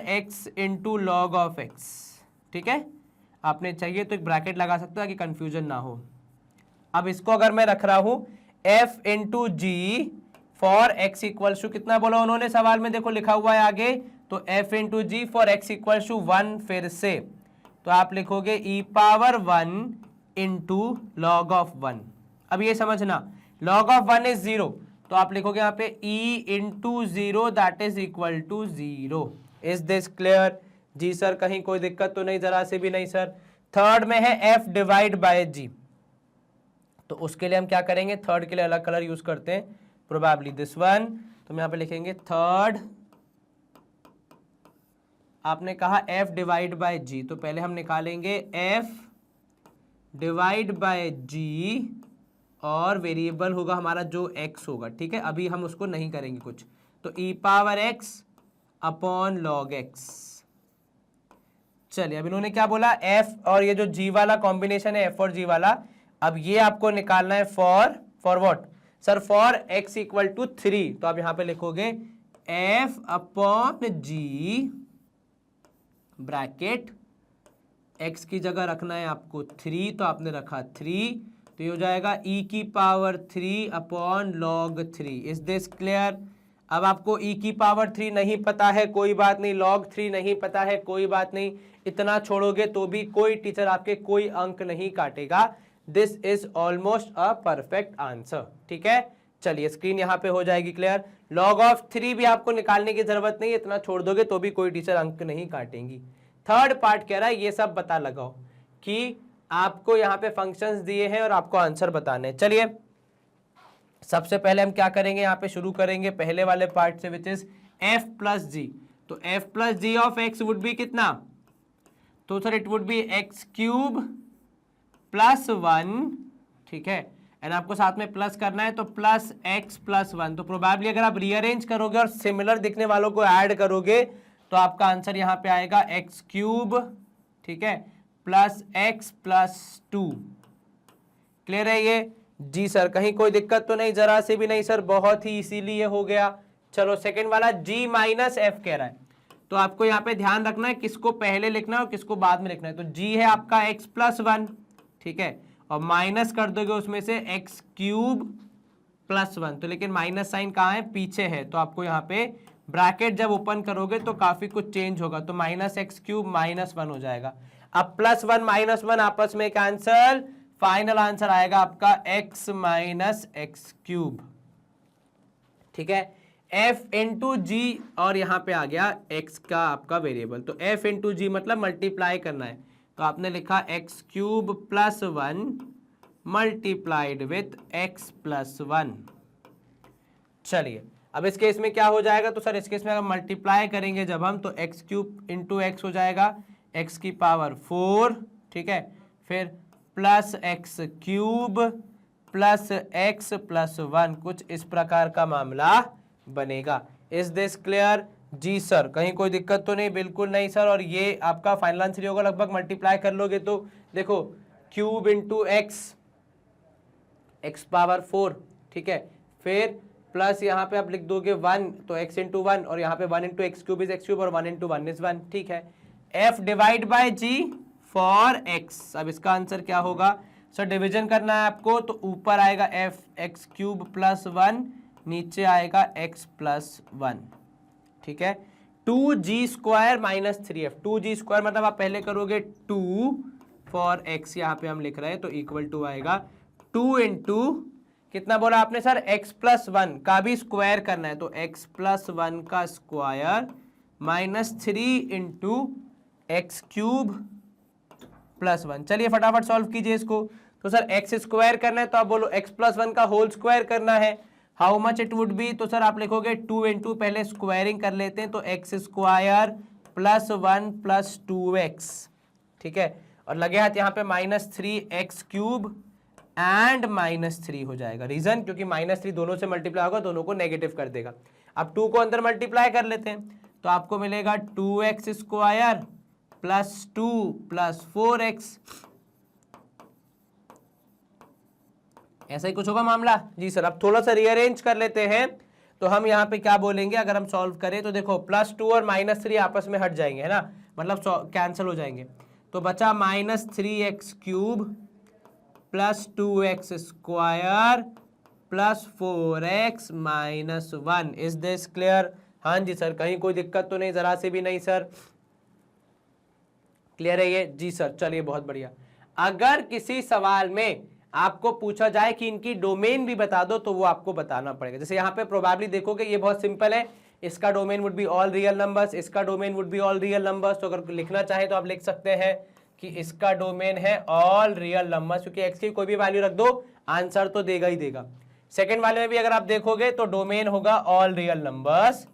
x into log of x। ठीक है, आपने चाहिए तो एक ब्रैकेट लगा सकते हो कि कंफ्यूजन ना हो। अब इसको अगर मैं रख रहा हूं f into g for x equals to कितना बोला उन्होंने सवाल में? देखो लिखा हुआ है आगे, तो f into g for x equals to 1। फिर से तो आप लिखोगे e power 1 into log of 1। अब ये समझना, लॉग ऑफ 1 इज 0, तो आप लिखोगे यहाँ पे e into 0 that is equal to 0। Is this clear जी सर? कहीं कोई दिक्कत तो नहीं? जरा से भी नहीं सर। थर्ड में है f डिवाइड बाय g, तो उसके लिए हम क्या करेंगे? थर्ड के लिए अलग कलर यूज करते हैं, प्रोबेबली दिस वन। तो हम यहाँ पे लिखेंगे थर्ड, आपने कहा f डिवाइड बाय g, तो पहले हम निकालेंगे f डिवाइड बाय g, और वेरिएबल होगा हमारा जो x होगा। ठीक है, अभी हम उसको नहीं करेंगे कुछ, तो e power x upon log x। चलिए अब इन्होंने क्या बोला, एफ और ये जो जी वाला कॉम्बिनेशन है, एफ और जी वाला, अब ये आपको निकालना है for what sir, for x equal to 3। तो आप यहां पे लिखोगे f upon g bracket, x की जगह रखना है आपको 3, तो आपने रखा 3, तो ये हो जाएगा e की power 3 upon log 3। Is this clear? अब आपको e की पावर 3 नहीं पता है कोई बात नहीं, log 3 नहीं पता है कोई बात नहीं, इतना छोड़ोगे तो भी कोई टीचर आपके कोई अंक नहीं काटेगा। This is almost a perfect answer. ठीक है, चलिए स्क्रीन यहाँ पे हो जाएगी क्लियर। log ऑफ 3 भी आपको निकालने की जरूरत नहीं, इतना छोड़ दोगे तो भी कोई टीचर अंक नहीं काटेंगी। थर्ड पार्ट कह रहा है ये सब पता लगाओ कि आपको यहाँ पे फंक्शंस दिए हैं और आपको आंसर बताने हैं। चलिए सबसे पहले हम क्या करेंगे, यहाँ पे शुरू करेंगे पहले वाले पार्ट से, which is f plus g. तो f plus g of x would be कितना, तो sir it would be x cube plus 1। ठीक है, एंड आपको साथ में प्लस करना है तो प्लस x प्लस 1। तो प्रोबेबली अगर आप रीअरेंज करोगे और सिमिलर दिखने वालों को ऐड करोगे तो आपका आंसर यहाँ पे आएगा x क्यूब, ठीक है, प्लस x प्लस 2। क्लियर है ये? जी सर, कहीं कोई दिक्कत तो नहीं, जरा से भी नहीं सर, बहुत ही इसीलिए हो गया। चलो सेकंड वाला g माइनस एफ कह रहा है, तो आपको यहाँ पे ध्यान रखना है किसको पहले लिखना है और किसको बाद में लिखना है। तो g है आपका x प्लस 1, ठीक है, और माइनस कर दोगे उसमें से x क्यूब प्लस 1। तो लेकिन माइनस साइन कहाँ है, पीछे है, तो आपको यहाँ पे ब्रैकेट जब ओपन करोगे तो काफी कुछ चेंज होगा, तो माइनस एक्स क्यूब माइनस 1 हो जाएगा। अब प्लस 1 माइनस 1 आपस में कैंसल, फाइनल आंसर आएगा आपका x माइनस एक्स क्यूब। ठीक है, f इंटू जी, और यहां पे आ गया x का आपका वेरिएबल, तो f इंटू जी मतलब मल्टीप्लाई करना है, तो आपने लिखा x cube plus 1 multiplied with x plus 1। चलिए अब इस केस में क्या हो जाएगा, तो सर इस केस में अगर मल्टीप्लाई करेंगे जब हम, तो x क्यूब इंटू एक्स हो जाएगा x की पावर 4, ठीक है, फिर plus x cube plus x plus 1, कुछ इस प्रकार का मामला बनेगा। Is this clear? जी सर, कहीं कोई दिक्कत तो नहीं? बिल्कुल नहीं सर। और ये आपका फाइनल आंसर होगा, लगभग मल्टीप्लाई कर लोगे तो देखो cube into x, x power 4, ठीक है, फिर प्लस यहाँ पे आप लिख दोगे 1, तो x इंटू 1, और यहाँ पे 1 into x cube is x cube, और 1 इंटू 1 इज 1। ठीक है, f divide by g for x। अब इसका आंसर क्या होगा सर, डिवीजन करना है आपको, तो ऊपर आएगा f एक्स क्यूब प्लस 1, नीचे आएगा x प्लस 1। ठीक है, 2g square minus 3f, 2g square मतलब आप पहले करोगे 2 फॉर x, यहाँ पे हम लिख रहे हैं, तो इक्वल टू आएगा 2 इंटू कितना बोला आपने सर, x प्लस 1 का भी स्क्वायर करना है, तो x प्लस 1 का square minus 3 into x cube plus 1। चलिए फटाफट सॉल्व कीजिए इसको। तो सर एक्स स्क्वायर करना है, तो आप बोलो x प्लस 1 का होल स्क्वायर करना है, how much it would B, तो सर आप लिखोगे 2 इंटू, पहले स्क्वायरिंग कर लेते हैं, तो x square plus 1 plus 2x। ठीक है, और लगे हाथ यहाँ पे minus 3 x cube and minus 3 हो जाएगा। रीजन, क्योंकि माइनस 3 दोनों से मल्टीप्लाई होगा, दोनों को नेगेटिव कर देगा। अब 2 को अंदर मल्टीप्लाई कर लेते हैं, तो आपको मिलेगा 2x square plus 2 plus 4x। ऐसा ही कुछ होगा मामला। जी सर, अब थोड़ा सा रीअरेंज कर लेते हैं, तो हम यहाँ पे क्या बोलेंगे, अगर हम सॉल्व करें तो देखो प्लस 2 और माइनस 3 आपस में हट जाएंगे, है ना, मतलब कैंसिल हो जाएंगे, तो बचा minus 3x cube plus 2x square plus 4x minus 1। Is this clear? हाँ जी सर, कहीं कोई दिक्कत तो नहीं, जरा से भी नहीं सर, क्लियर है ये? जी सर, चलिए बहुत बढ़िया। अगर किसी सवाल में आपको पूछा जाए कि इनकी डोमेन भी बता दो, तो वो आपको बताना पड़ेगा। जैसे यहाँ पे प्रोबेबली देखोगे ये बहुत सिंपल है, इसका domain would be all real numbers, इसका domain would be all real numbers. तो अगर लिखना चाहे तो आप लिख सकते हैं कि इसका डोमेन है ऑल रियल नंबर्स, क्योंकि एक्स की कोई भी वैल्यू रख दो आंसर तो देगा ही देगा। सेकेंड वाले में भी अगर आप देखोगे तो डोमेन होगा ऑल रियल नंबर्स।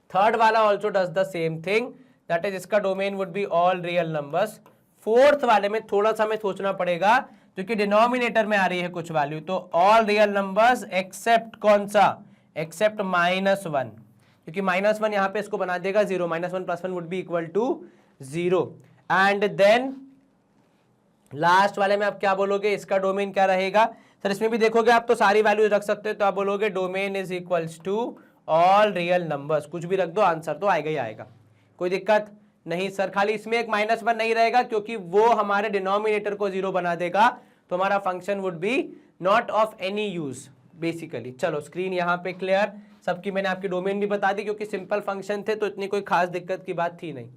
थर्ड वाला also does the same thing, that is इसका domain would be all real numbers. Fourth वाले में थोड़ा सा हमें सोचना पड़ेगा, क्योंकि डिनोमिनेटर में आ रही है कुछ वैल्यू, तो ऑल रियल नंबर्स एक्सेप्ट कौन सा, एक्सेप्ट -1, क्योंकि -1 यहाँ पे इसको बना देगा 0, -1 + 1 would be equal to 0 and then last वाले में आप क्या बोलोगे, इसका डोमेन क्या रहेगा सर, इसमें भी देखोगे आप तो सारी वैल्यूज रख सकते हो, तो आप बोलोगे domain is equals to all real numbers, कुछ भी रख दो आंसर तो आएगा ही आएगा, कोई दिक्कत नहीं सर। खाली इसमें एक -1 नहीं रहेगा क्योंकि वो हमारे डिनोमिनेटर को 0 बना देगा, तो हमारा function would be not of any use basically. चलो स्क्रीन यहाँ पे क्लियर सबकी, मैंने आपकी डोमेन भी बता दी क्योंकि सिंपल फंक्शन थे तो इतनी कोई खास दिक्कत की बात थी नहीं।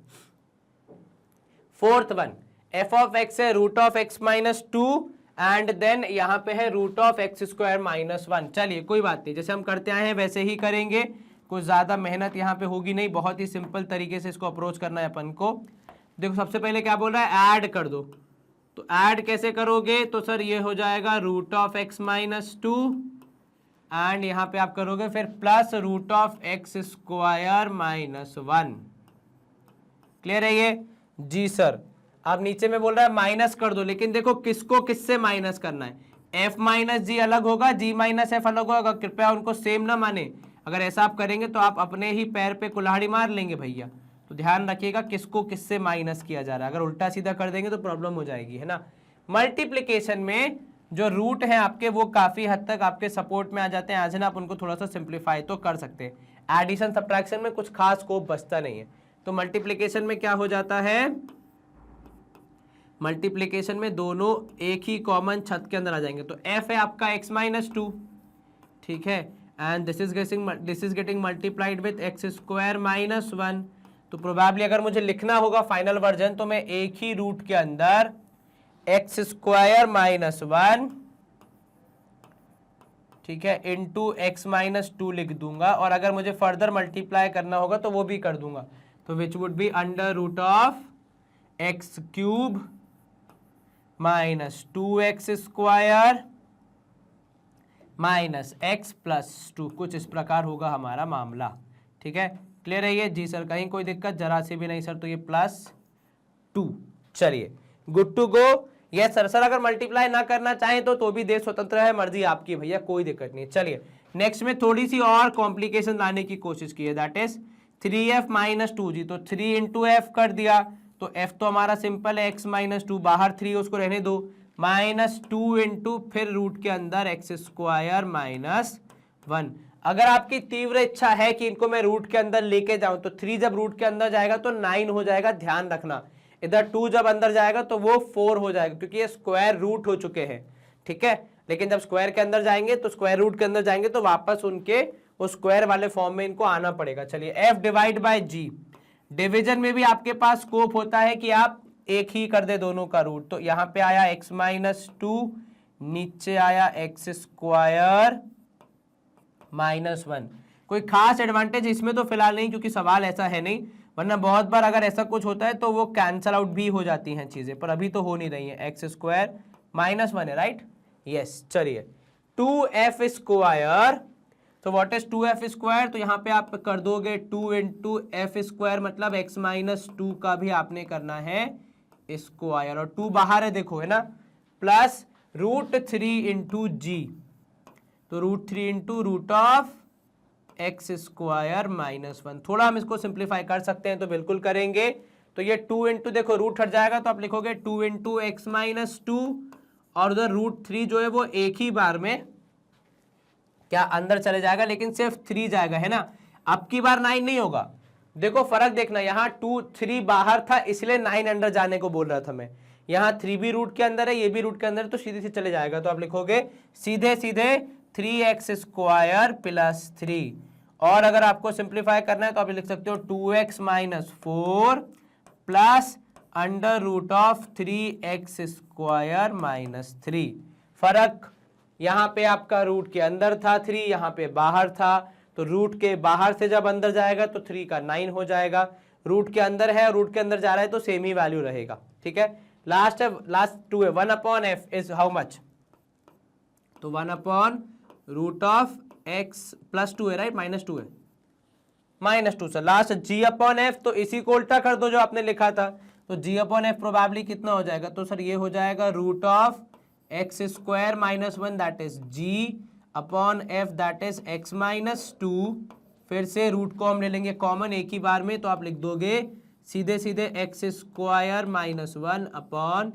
Fourth one, f of x है root of x minus 2 and then यहाँ पे है root of x square minus 1। चलिए कोई बात नहीं, जैसे हम करते आए हैं वैसे ही करेंगे, कुछ ज्यादा मेहनत यहाँ पे होगी नहीं, बहुत ही सिंपल तरीके से इसको अप्रोच करना है अपन को। देखो सबसे पहले क्या बोल रहा है, ऐड कर दो, तो ऐड कैसे करोगे, तो सर ये हो जाएगा root of x minus 2 and यहाँ पे आप करोगे फिर plus root of x square minus 1। Clear है ये जी सर। अब नीचे में बोल रहा है माइनस कर दो, लेकिन देखो किसको किससे माइनस करना है, f माइनस जी अलग होगा, g माइनस एफ अलग होगा, कृपया उनको सेम ना माने, अगर ऐसा आप करेंगे तो आप अपने ही पैर पे कुल्हाड़ी मार लेंगे भैया, तो ध्यान रखिएगा किसको किससे माइनस किया जा रहा है, अगर उल्टा सीधा कर देंगे तो प्रॉब्लम हो जाएगी, है ना। मल्टीप्लीकेशन में जो रूट है आपके वो काफी हद तक आपके सपोर्ट में आ जाते हैं, आज ना आप उनको थोड़ा सा सिंप्लीफाई तो कर सकते हैं, एडिशन सब्ट्रैक्शन में कुछ खास स्कोप बचता नहीं है। तो मल्टीप्लीकेशन में क्या हो जाता है, मल्टीप्लीकेशन में दोनों एक ही कॉमन छत के अंदर आ जाएंगे, तो f है आपका x माइनस 2, ठीक है, and this is getting multiplied with x square minus 1। तो प्रोबेबली अगर मुझे लिखना होगा फाइनल वर्जन तो मैं एक ही रूट के अंदर एक्स स्क्वायर माइनस 1, ठीक है, इंटू एक्स माइनस 2 लिख दूंगा, और अगर मुझे फर्दर मल्टीप्लाई करना होगा तो वो भी कर दूंगा, तो which would be under root of x cube minus 2x square minus x plus 2, कुछ इस प्रकार होगा हमारा मामला, ठीक है। क्लियर है ये जी सर, कहीं कोई दिक्कत जरा सी भी नहीं सर, तो ये +2। चलिए good to go. Yes sir, sir अगर मल्टीप्लाई ना करना चाहें तो भी देश स्वतंत्र है, मर्जी आपकी भैया, कोई दिक्कत नहीं। चलिए नेक्स्ट में थोड़ी सी और कॉम्प्लिकेशन लाने की कोशिश की है, दैट इज 3f माइनस 2 जी, तो 3 इंटू एफ कर दिया, तो f तो हमारा सिंपल है x माइनस 2, बाहर 3 उसको रहने दो, माइनस 2 इंटू फिर रूट के अंदर एक्स स्क्वायर माइनस 1। अगर आपकी तीव्र इच्छा है कि इनको मैं रूट के अंदर लेके जाऊं तो 3 जब रूट के अंदर जाएगा तो 9 हो जाएगा, ध्यान रखना, इधर 2 जब अंदर जाएगा तो वो 4 हो जाएगा क्योंकि ये स्क्वायर रूट हो चुके हैं, ठीक है। लेकिन जब स्क्वायर के अंदर जाएंगे तो स्क्वायर रूट के अंदर जाएंगे तो वापस उनके उस स्क्वायर वाले फॉर्म में इनको आना पड़ेगा। चलिए f divide by g, division में भी आपके पास स्कोप होता है कि आप एक ही कर दे दोनों का रूट, तो यहां पे आया x माइनस 2, नीचे आया एक्स स्क्वायर माइनस 1। कोई खास एडवांटेज इसमें तो फिलहाल नहीं क्योंकि सवाल ऐसा है नहीं, वरना बहुत बार अगर ऐसा कुछ होता है तो वो कैंसल आउट भी हो जाती हैं चीजें, पर अभी तो हो नहीं रही है। एक्स स्क्वायर माइनस 1 है, राइट, यस। चलिए 2f स्क्वायर, तो व्हाट इज 2f स्क्वायर, तो यहाँ पे आप कर दोगे 2 इंटू एफ स्क्वायर, मतलब x माइनस 2 का भी आपने करना है स्क्वायर, और 2 बाहर है देखो, है ना, प्लस रूट 3 इंटू जी, तो root 3 into root of x square minus 1। थोड़ा हम इसको सिंप्लीफाई कर सकते हैं तो बिल्कुल करेंगे, तो ये 2 इंटू देखो रूट हट जाएगा तो आप लिखोगे 2 इंटू एक्स माइनस 2, और उधर रूट 3 जो है वो एक ही बार में क्या अंदर चले जाएगा, लेकिन सिर्फ 3 जाएगा, है ना। अब की बार 9 नहीं होगा, देखो फर्क देखना, यहाँ 2 3 बाहर था इसलिए 9 अंदर जाने को बोल रहा था मैं, यहाँ 3 भी रूट के अंदर है, ये भी रूट के अंदर है, तो सीधे से चले जाएगा, तो आप लिखोगे सीधे सीधे 3x स्क्वायर प्लस 3, और अगर आपको सिंप्लीफाई करना है तो आप लिख सकते हो 2x minus 4 plus under root of 3x square minus 3। फर्क यहाँ पे आपका रूट के अंदर था 3, यहाँ पे बाहर था, तो रूट के बाहर से जब अंदर जाएगा तो 3 का 9 हो जाएगा, रूट के अंदर है और रूट के अंदर जा रहा है तो सेम ही वैल्यू रहेगा, ठीक है। लास्ट 2 है, 1 upon f is how much, तो 1 upon root of x plus 2 है, राइट, माइनस 2 है, माइनस 2 से लास्ट g अपॉन एफ, तो इसी को उल्टा कर दो जो आपने लिखा था, तो g अपॉन एफ प्रोबेबली कितना हो जाएगा, तो सर ये हो जाएगा root of x square minus 1 that is g upon f that is x minus 2, फिर से रूट को हम ले लेंगे कॉमन एक ही बार में, तो आप लिख दोगे सीधे सीधे x square minus 1 upon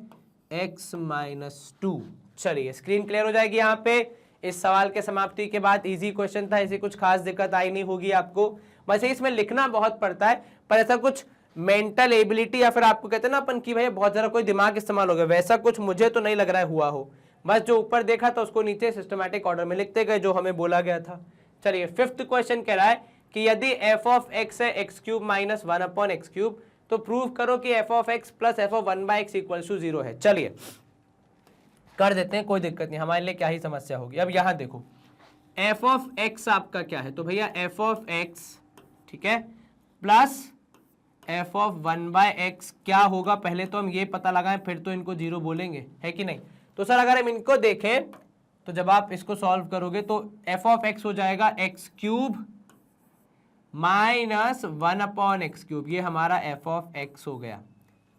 x minus 2। चलिए स्क्रीन क्लियर हो जाएगी यहाँ पे। इस सवाल के समाप्ति के बाद इजी क्वेश्चन था, ऐसी कुछ खास दिक्कत आई नहीं होगी आपको। बस इसमें लिखना बहुत पड़ता है, पर ऐसा कुछ मेंटल एबिलिटी या फिर आपको कहते हैं ना अपन की भाई बहुत जरा कोई दिमाग इस्तेमाल हो गया, वैसा कुछ मुझे तो नहीं लग रहा है हुआ हो। बस जो ऊपर देखा था उसको नीचे सिस्टमैटिक ऑर्डर में लिखते गए जो हमें बोला गया था। चलिए फिफ्थ क्वेश्चन कह रहा है कि यदि एफ ऑफ एक्स है x cube minus 1 upon x cube, तो प्रूव करो कि f of x plus f of 1 by x equal to 0 है। चलिए कर देते हैं, कोई दिक्कत नहीं, हमारे लिए क्या ही समस्या होगी। अब यहां देखो एफ ऑफ एक्स आपका क्या है, तो भैया एफ ऑफ एक्स, ठीक है, plus f of 1 by x क्या होगा, पहले तो हम ये पता लगाएं फिर तो इनको 0 बोलेंगे, है कि नहीं। तो सर अगर हम इनको देखें तो जब आप इसको सॉल्व करोगे तो एफ ऑफ एक्स हो जाएगा x cube minus 1 upon x cube, ये हमारा एफ ऑफ एक्स हो गया।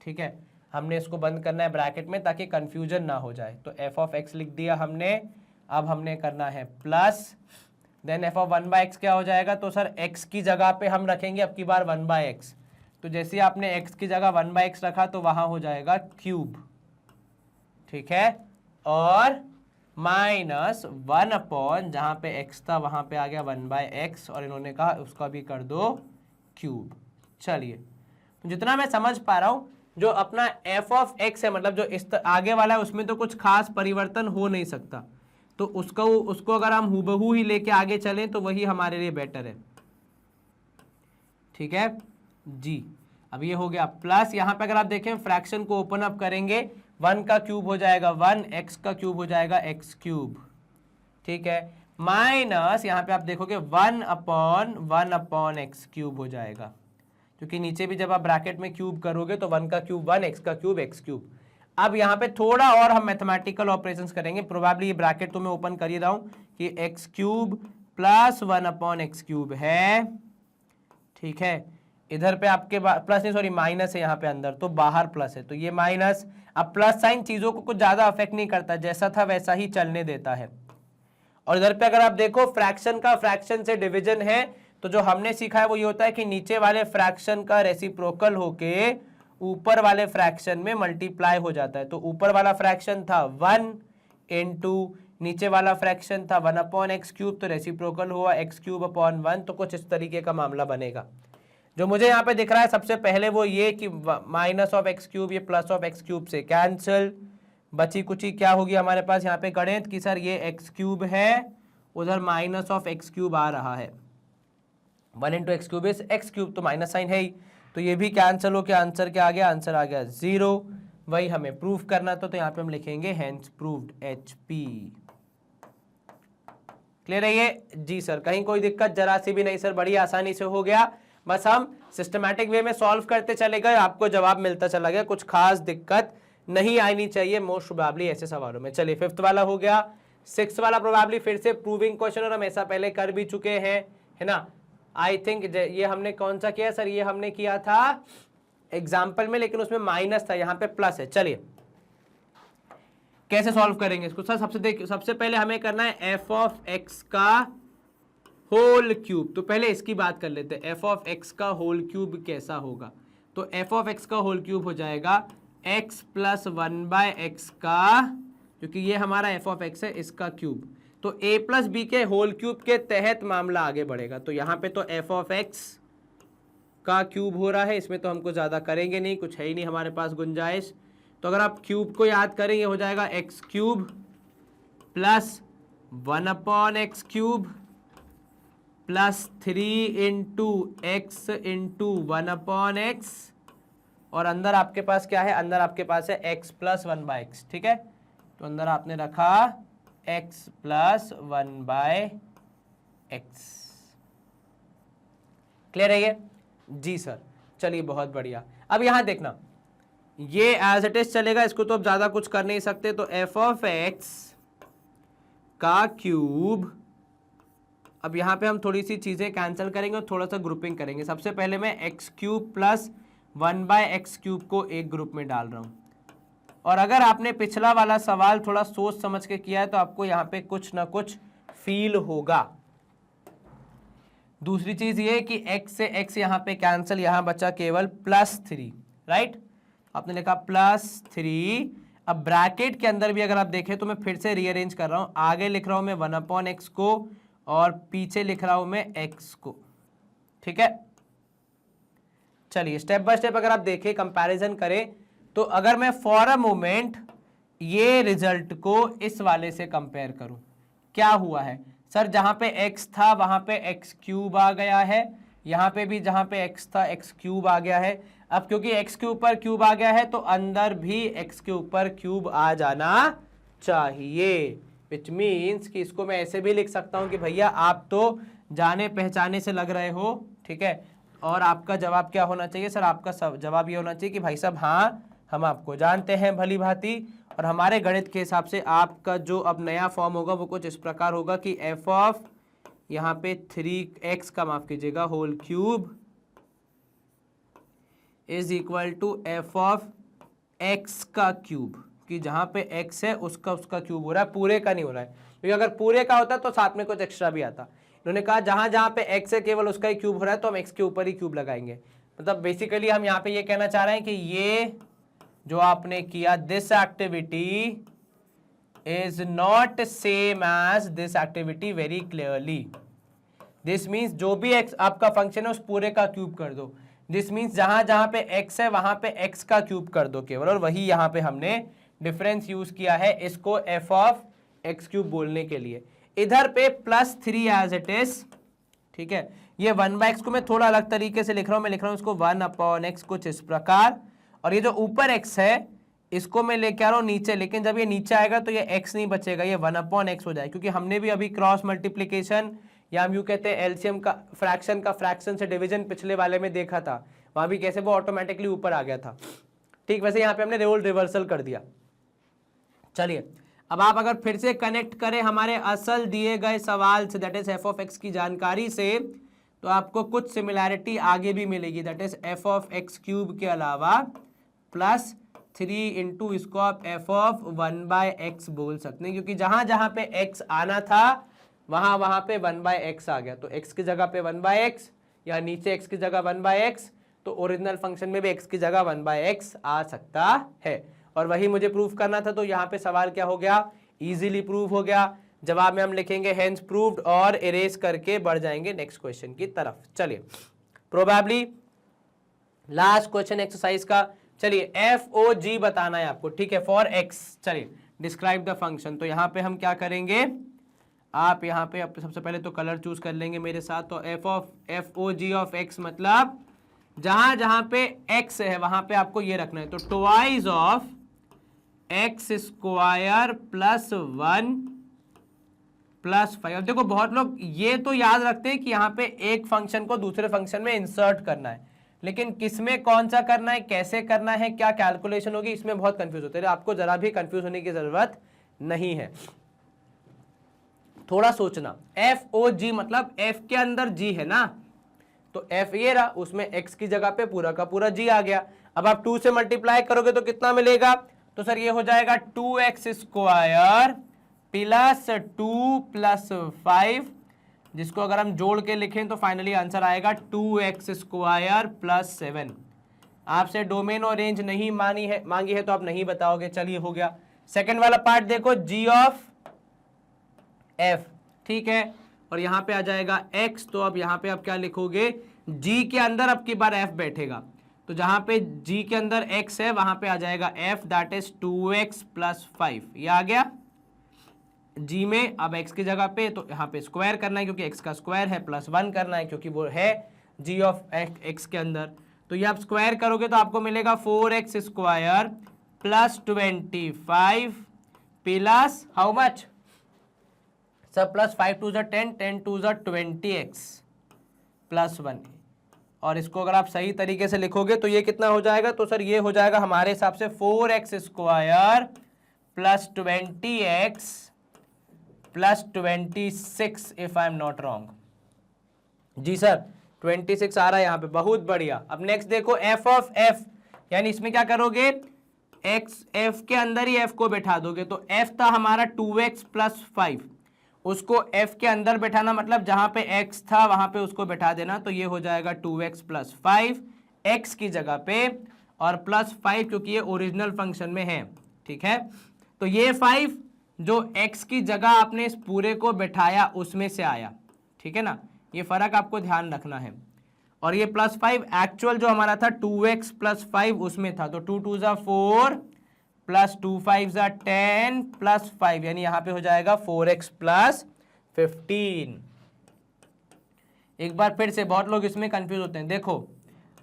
ठीक है, हमने इसको बंद करना है ब्रैकेट में ताकि कंफ्यूजन ना हो जाए। तो एफ ऑफ एक्स लिख दिया हमने। अब हमने करना है plus, then f of 1 by x क्या हो जाएगा, तो सर एक्स की जगह पे हम रखेंगे अब की बार 1 बाय एक्स। तो जैसे आपने एक्स की जगह 1 बाय एक्स रखा तो वहां हो जाएगा क्यूब, ठीक है, और माइनस 1 अपॉन जहां पे एक्स था वहां पे आ गया 1 बाय एक्स, और इन्होंने कहा उसका भी कर दो क्यूब। चलिए तो जितना मैं समझ पा रहा हूं जो अपना एफ ऑफ एक्स है, मतलब जो इस आगे वाला है उसमें तो कुछ खास परिवर्तन हो नहीं सकता, तो उसको अगर हम हूबहू ही लेके आगे चलें तो वही हमारे लिए बेटर है। ठीक है जी, अब ये हो गया प्लस, यहाँ पे अगर आप देखें फ्रैक्शन को ओपन अप करेंगे 1 का क्यूब हो जाएगा 1, एक्स का क्यूब हो जाएगा एक्स क्यूब, ठीक है, माइनस यहाँ पे आप देखोगे 1 अपॉन एक्स क्यूब हो जाएगा, क्योंकि नीचे भी जब आप ब्रैकेट में क्यूब करोगे तो 1 का क्यूब 1, एक्स का क्यूब एक्स क्यूब। अब यहाँ पे थोड़ा और हम मैथमेटिकल ऑपरेशंस करेंगे, प्रोबेबली ये ब्रैकेट तो मैं ओपन कर ही रहा हूँ कि x cube plus 1 upon x cube है, ठीक है, इधर पे आपके प्लस नहीं सॉरी माइनस है यहाँ पे अंदर, तो बाहर प्लस है, तो ये माइनस। अब प्लस साइन चीजों को कुछ ज्यादा अफेक्ट नहीं करता, जैसा था वैसा ही चलने देता है। और इधर पे अगर आप देखो फ्रैक्शन का फ्रैक्शन से डिवीजन है, तो जो हमने सीखा है वो ये होता है कि नीचे वाले फ्रैक्शन का रेसिप्रोकल होके ऊपर वाले फ्रैक्शन में मल्टीप्लाई हो जाता है। तो ऊपर वाला फ्रैक्शन था 1 इंटू नीचे वाला फ्रैक्शन था 1 अपॉन एक्स क्यूब, तो रेसिप्रोकल हुआ एक्स क्यूब अपॉन 1, तो कुछ इस तरीके का मामला बनेगा। जो मुझे यहाँ पे दिख रहा है सबसे पहले वो ये कि माइनस ऑफ एक्स क्यूब ये प्लस ऑफ एक्स क्यूब से कैंसिल, बची कुची क्या होगी हमारे पास यहाँ पे गणित कि सर ये एक्स क्यूब है, उधर माइनस ऑफ एक्स क्यूब आ रहा है, 1 into x cube is x cube, तो माइनस साइन है ही, तो ये भी कैंसिल हो के आंसर क्या आ गया, आंसर आ गया 0। वही हमें प्रूफ करना था, तो यहाँ पे हम लिखेंगे हेंस प्रूव्ड HP। क्लियर है ये जी सर, कहीं कोई दिक्कत जरा सी भी नहीं सर, बड़ी आसानी से हो गया, बस हम सिस्टमैटिक वे में सॉल्व करते चले गए, आपको जवाब मिलता चला गया, कुछ खास दिक्कत नहीं आनी चाहिए मोस्ट प्रोबेबली ऐसे सवालों में। चलिए फिफ्थ वाला हो गया, सिक्स्थ वाला प्रोबेबली फिर से प्रूविंग क्वेश्चन, और हम ऐसा पहले कर भी चुके हैं, है ना। आई थिंक ये हमने कौन सा किया सर, ये हमने किया था एग्जाम्पल में, लेकिन उसमें माइनस था, यहाँ पे प्लस है। चलिए कैसे सॉल्व करेंगे इसको सर, सबसे पहले हमें करना है एफ ऑफ एक्स का होल क्यूब। तो पहले इसकी बात कर लेते हैं, एफ ऑफ एक्स का होल क्यूब कैसा होगा। तो एफ ऑफ एक्स का होल क्यूब हो जाएगा एक्स प्लस 1 बाय एक्स का, क्योंकि ये हमारा एफ ऑफ एक्स है, इसका क्यूब, तो a प्लस बी के होल क्यूब के तहत मामला आगे बढ़ेगा। तो यहाँ पे तो एफ ऑफ एक्स का क्यूब हो रहा है, इसमें तो हमको ज़्यादा करेंगे नहीं, कुछ है ही नहीं हमारे पास गुंजाइश। तो अगर आप क्यूब को याद करें ये हो जाएगा x cube plus 1 upon x cube plus 3 into x into 1 upon x, और अंदर आपके पास क्या है, अंदर आपके पास है एक्स प्लस 1 बाय एक्स, ठीक है, तो अंदर आपने रखा x plus 1 by x. Clear है ये जी सर, चलिए बहुत बढ़िया। अब यहां देखना ये एज इट इज चलेगा, इसको तो अब ज्यादा कुछ कर नहीं सकते, तो एफ ऑफ एक्स का क्यूब, अब यहां पे हम थोड़ी सी चीजें कैंसिल करेंगे और थोड़ा सा ग्रुपिंग करेंगे। सबसे पहले मैं x cube plus 1 by x cube को एक ग्रुप में डाल रहा हूं, और अगर आपने पिछला वाला सवाल थोड़ा सोच समझ के किया है तो आपको यहाँ पे कुछ ना कुछ फील होगा। दूसरी चीज ये कि x से x यहाँ पे कैंसिल, यहाँ बचा केवल +3, राइट। आपने लिखा +3। अब ब्रैकेट के अंदर भी अगर आप देखें तो मैं फिर से रीअरेंज कर रहा हूं, आगे लिख रहा हूं मैं 1/x को और पीछे लिख रहा हूं मैं x को, ठीक है। चलिए स्टेप बाय स्टेप अगर आप देखें, कंपैरिजन करें, तो अगर मैं फॉर अ मोमेंट ये रिजल्ट को इस वाले से कंपेयर करूं, क्या हुआ है सर, जहां पे x था वहां पे x³ आ गया है, यहां पे भी जहां पे x था x³ आ गया है। अब क्योंकि x के ऊपर क्यूब आ गया है तो अंदर भी x के ऊपर क्यूब आ जाना चाहिए, विच मीन्स कि इसको मैं ऐसे भी लिख सकता हूं कि भैया आप तो जाने पहचाने से लग रहे हो, ठीक है। और आपका जवाब क्या होना चाहिए सर, आपका जवाब ये होना चाहिए कि भाई साहब हाँ हम आपको जानते हैं भली भांति, और हमारे गणित के हिसाब से आपका जो अब नया फॉर्म होगा वो कुछ इस प्रकार होगा कि f ऑफ यहाँ पे 3x का माफ कीजिएगा whole cube is equal to f of x का क्यूब, कि जहां पे x है उसका क्यूब हो रहा है, पूरे का नहीं हो रहा है, क्योंकि अगर पूरे का होता तो साथ में कुछ एक्स्ट्रा भी आता। इन्होंने कहा जहां जहां पे x है केवल उसका ही क्यूब हो रहा है तो हम x के ऊपर ही क्यूब लगाएंगे। मतलब बेसिकली हम यहाँ पे ये कहना चाह रहे हैं कि ये जो आपने किया, this activity is not same as this activity very clearly. This means जो भी x आपका फंक्शन है उस पूरे का क्यूब कर दो। दिस मीन्स जहां जहां पे x है वहां पे x का क्यूब कर दो केवल, और वही यहां पे हमने डिफरेंस यूज किया है इसको f ऑफ x³ बोलने के लिए। इधर पे +3 एज इट इज, ठीक है। ये 1/x को मैं थोड़ा अलग तरीके से लिख रहा हूं, मैं लिख रहा हूं इसको 1/x कुछ इस प्रकार, और ये जो ऊपर x है इसको मैं लेके आ रहा हूं नीचे, लेकिन जब ये नीचे आएगा तो ये x नहीं बचेगा, ये 1/x हो जाएगा, क्योंकि हमने भी अभी क्रॉस मल्टीप्लीकेशन या हम यूं कहते हैं एलसीएम का फ्रैक्शन से डिवीजन पिछले वाले में देखा था, वहां भी कैसे वो ऑटोमेटिकली ऊपर आ गया था, ठीक। वैसे यहाँ पे हमने रोल रिवर्सल कर दिया। चलिए अब आप अगर फिर से कनेक्ट करें हमारे असल दिए गए सवाल से, that is f of x की जानकारी से, तो आपको कुछ सिमिलैरिटी आगे भी मिलेगी, that is f of x³ के अलावा +3 इंटू इसको आप f ऑफ 1/x बोल सकते हैं, क्योंकि जहां जहां पे x आना था वहां वहां पे 1/x आ गया, तो x की जगह पे 1/x या नीचे x की जगह 1/x, तो ओरिजिनल फंक्शन में भी x की जगह 1/x आ सकता है। और वही मुझे प्रूफ करना था, तो यहाँ पे सवाल क्या हो गया, इजीली प्रूव हो गया। जवाब में हम लिखेंगे हेंस प्रूव्ड और इरेज करके बढ़ जाएंगे नेक्स्ट क्वेश्चन की तरफ। चलिए प्रोबेबली लास्ट क्वेश्चन एक्सरसाइज का, चलिए FOG बताना है आपको, ठीक है, फॉर x। चलिए डिस्क्राइब द फंक्शन, तो यहाँ पे हम क्या करेंगे, आप यहाँ पे सबसे पहले तो कलर चूज कर लेंगे मेरे साथ, तो FOG ऑफ x मतलब जहां जहां पे x है वहां पे आपको ये रखना है, तो ट्वाइस ऑफ x² + 1 + 5। अब देखो बहुत लोग ये तो याद रखते हैं कि यहाँ पे एक फंक्शन को दूसरे फंक्शन में इंसर्ट करना है, लेकिन किसमें कौन सा करना है, कैसे करना है, क्या कैलकुलेशन होगी, इसमें बहुत कंफ्यूज होते हैं। आपको जरा भी कंफ्यूज होने की जरूरत नहीं है, थोड़ा सोचना। FOG मतलब f के अंदर g है ना, तो f ये रहा, उसमें x की जगह पे पूरा का पूरा g आ गया। अब आप 2 से मल्टीप्लाई करोगे तो कितना मिलेगा, तो सर ये हो जाएगा 2x² + 2 + 5, जिसको अगर हम जोड़ के लिखें तो फाइनली आंसर आएगा 2x² + 7। आपसे डोमेन और रेंज नहीं मांगी है तो आप नहीं बताओगे, चलिए हो गया। सेकंड वाला पार्ट देखो, g ऑफ f, ठीक है, और यहां पे आ जाएगा x, तो अब यहां पे आप क्या लिखोगे, g के अंदर अब की बार f बैठेगा, तो जहां पे g के अंदर x है वहां पे आ जाएगा f, दैट इज 2x + 5, ये आ गया g में। अब x की जगह पे तो यहाँ पे स्क्वायर करना है क्योंकि x का स्क्वायर है, +1 करना है क्योंकि वो है g ऑफ x के अंदर, तो ये आप स्क्वायर करोगे तो आपको मिलेगा 4x² + 25 प्लस हाउ मच सब, +5 2 10, 10 2 20x + 1, और इसको अगर आप सही तरीके से लिखोगे तो ये कितना हो जाएगा, तो सर ये हो जाएगा हमारे हिसाब से 4x² + 20x + 26 if I am not wrong. जी सर 26 आ रहा है यहाँ पे, बहुत बढ़िया। अब नेक्स्ट देखो f ऑफ f, यानी इसमें क्या करोगे, f के अंदर ही f को बैठा दोगे, तो f था हमारा 2x + 5, उसको f के अंदर बैठाना, मतलब जहां पे x था वहां पे उसको बैठा देना, तो ये हो जाएगा 2x प्लस 5 x की जगह पे, और प्लस 5 क्योंकि ये ओरिजिनल फंक्शन में है। ठीक है, तो ये 5 जो x की जगह आपने इस पूरे को बैठाया उसमें से आया। ठीक है ना, ये फर्क आपको ध्यान रखना है। और ये प्लस 5 एक्चुअल जो हमारा था 2x प्लस 5 उसमें था, तो 2 2 4 प्लस 2 5 10 प्लस 5, यानी यहां पे हो जाएगा 4x प्लस 15। एक बार फिर से, बहुत लोग इसमें कंफ्यूज होते हैं। देखो,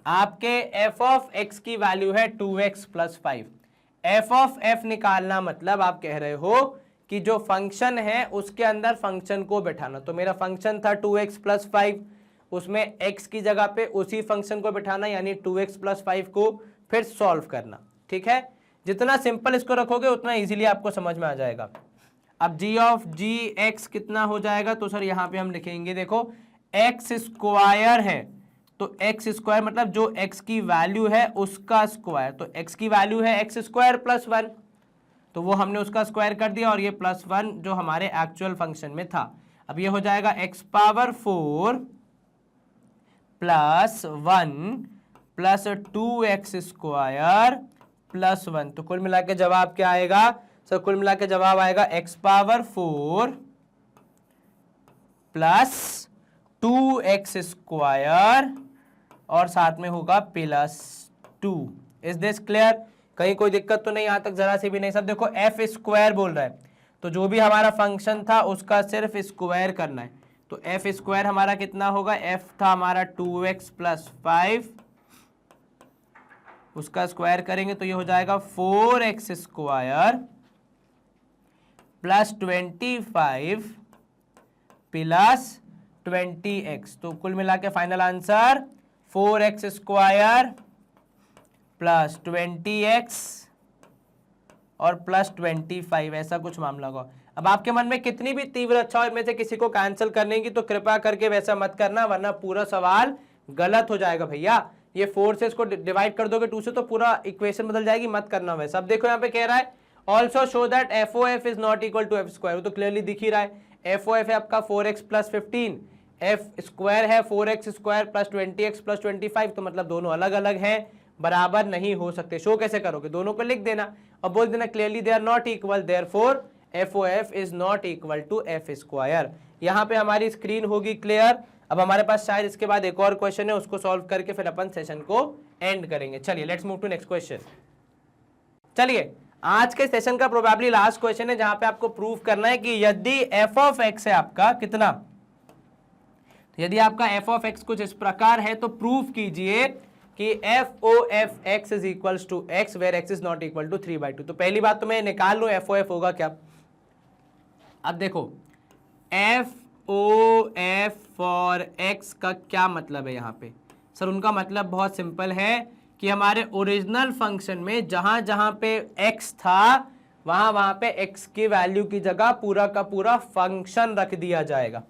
आपके f ऑफ x की वैल्यू है 2x plus 5। f of f निकालना मतलब आप कह रहे हो कि जो फंक्शन है उसके अंदर फंक्शन को बैठाना। तो मेरा फंक्शन था 2x प्लस 5, उसमें x की जगह पे उसी फंक्शन को बैठाना, यानी 2x प्लस 5 को फिर सॉल्व करना। ठीक है, जितना सिंपल इसको रखोगे उतना इजीली आपको समझ में आ जाएगा। अब g ऑफ g x कितना हो जाएगा, तो सर यहाँ पे हम लिखेंगे, देखो x स्क्वायर है, तो x स्क्वायर मतलब जो x की वैल्यू है उसका स्क्वायर, तो x की वैल्यू है x स्क्वायर प्लस 1, तो वो हमने उसका स्क्वायर कर दिया, और ये प्लस 1 जो हमारे एक्चुअल फंक्शन में था। अब ये हो जाएगा x power 4 plus 1 plus 2x square plus 1, तो कुल मिला के जवाब क्या आएगा सर? कुल मिला के जवाब आएगा x power 4 plus 2x square और साथ में होगा प्लस 2। Is this clear? कहीं कोई दिक्कत तो नहीं? यहां तक जरा सी भी नहीं। सब देखो f स्क्वायर बोल रहा है, तो जो भी हमारा फंक्शन था उसका सिर्फ स्क्वायर करना है। तो f स्क्वायर हमारा कितना होगा? f था हमारा 2x प्लस 5, उसका स्क्वायर करेंगे तो ये हो जाएगा 4x square plus 25 plus 20x। तो कुल मिला के final answer 4x square plus 20x और प्लस 25, ऐसा कुछ मामला होगा। अब आपके मन में कितनी भी तीव्र इच्छा हो इनमें से किसी को कैंसिल करने की, तो कृपया करके वैसा मत करना, वरना पूरा सवाल गलत हो जाएगा भैया। ये 4 से इसको डिवाइड कर दोगे 2 से तो पूरा इक्वेशन बदल जाएगी, मत करना वैसा। अब देखो यहाँ पे कह रहा है also show that f o f is not equal to f square, वो तो क्लियरली दिख ही रहा है। एफ ओ एफ है आपका 4x प्लस 15, एफ स्क्वायर है 4x square plus 20x plus 25, तो मतलब दोनों अलग अलग हैं, बराबर नहीं हो सकते। शो कैसे करोगे? दोनों को लिख देना और बोल देना clearly they are not equal, therefore f o f is not equal to f square. यहाँ पे हमारी स्क्रीन होगी क्लियर। अब हमारे पास शायद इसके बाद एक और क्वेश्चन है, उसको सॉल्व करके फिर अपन सेशन को एंड करेंगे। चलिए let's move to next question. चलिए आज के सेशन का प्रोबेबली लास्ट क्वेश्चन है, जहां पे आपको प्रूव करना है कि यदि एफ ऑफ एक्स है आपका कितना, तो यदि आपका एफ ऑफ एक्स कुछ इस प्रकार है तो प्रूव कीजिए कि f o f x is equals to x where x is not equal to 3/2। तो पहली बात तो मैं निकाल लूं एफ ओ एफ होगा क्या। अब देखो f o f for x का क्या मतलब है यहाँ पे? सर उनका मतलब बहुत सिंपल है कि हमारे ओरिजिनल फंक्शन में जहां जहां पे x था वहां वहां पे x की वैल्यू की जगह पूरा का पूरा फंक्शन रख दिया जाएगा।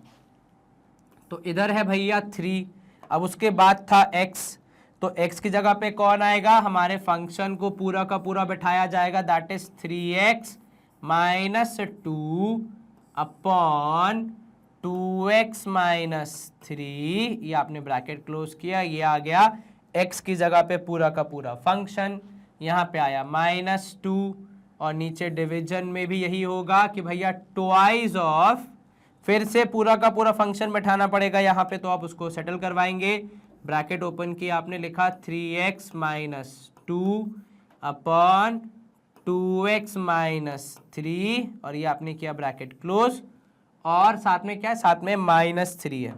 तो इधर है भैया 3, अब उसके बाद था x, तो x की जगह पे कौन आएगा? हमारे फंक्शन को पूरा का पूरा बैठाया जाएगा, that is 3x minus 2 upon 2x minus 3, ये आपने ब्रैकेट क्लोज किया, ये आ गया x की जगह पे पूरा का पूरा फंक्शन, यहाँ पे आया -2, और नीचे डिवीजन में भी यही होगा कि भैया ट्वाइस ऑफ, फिर से पूरा का पूरा फंक्शन बैठाना पड़ेगा यहाँ पे, तो आप उसको सेटल करवाएंगे। ब्रैकेट ओपन किया, आपने लिखा 3x minus 2 upon 2x minus 3, और ये आपने किया ब्रैकेट क्लोज, और साथ में क्या है? साथ में -3 है।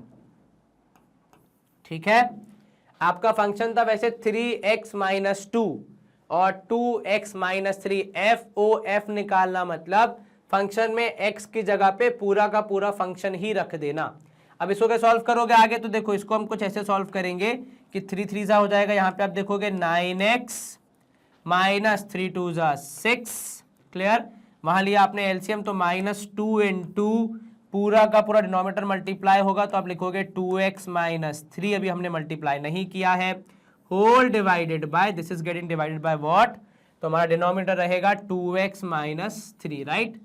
ठीक है, आपका फंक्शन था वैसे 3x माइनस 2 और 2x minus 3। F o F निकालना मतलब फंक्शन में x की जगह पे पूरा का पूरा फंक्शन ही रख देना। अब इसको क्या सॉल्व करोगे आगे? तो देखो इसको हम कुछ ऐसे सॉल्व करेंगे कि 3 3 जा हो जाएगा, यहाँ पे आप देखोगे 9x माइनस 3 2 जा 6, क्लियर। वहां लिया आपने एलसीएम, तो -2 इंटू पूरा का पूरा डिनोमिनेटर मल्टीप्लाई होगा, तो आप लिखोगे 2x माइनस 3, अभी हमने मल्टीप्लाई नहीं किया है, whole divided by, this is getting divided by what, तो हमारा डिनोमिनेटर रहेगा 2x माइनस 3, राइट।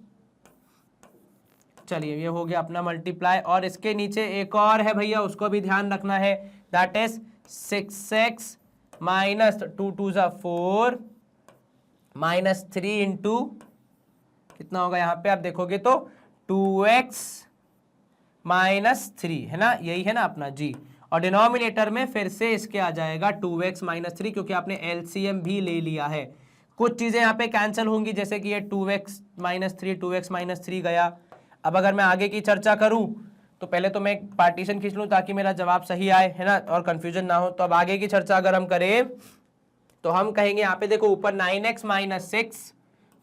चलिए ये हो गया अपना मल्टीप्लाई, और इसके नीचे एक और है भैया, उसको भी ध्यान रखना है, दैट इज 6x माइनस 2 2 ज़ा 4 माइनस 3 इंटू कितना होगा यहाँ पे आप देखोगे तो 2x माइनस 3 है ना, यही है ना अपना जी। और डिनोमिनेटर में फिर से इसके आ जाएगा 2x माइनस 3, क्योंकि आपने एलसीएम भी ले लिया है। कुछ चीजें यहाँ पे कैंसिल होंगी, जैसे कि ये 2x माइनस 3 2x माइनस 3 गया। अब अगर मैं आगे की चर्चा करूं तो पहले तो मैं एक पार्टीशन खींच लूं ताकि मेरा जवाब सही आए, है ना, और कंफ्यूजन ना हो। तो अब आगे की चर्चा अगर हम करें तो हम कहेंगे यहाँ पे देखो ऊपर 9x माइनस 6,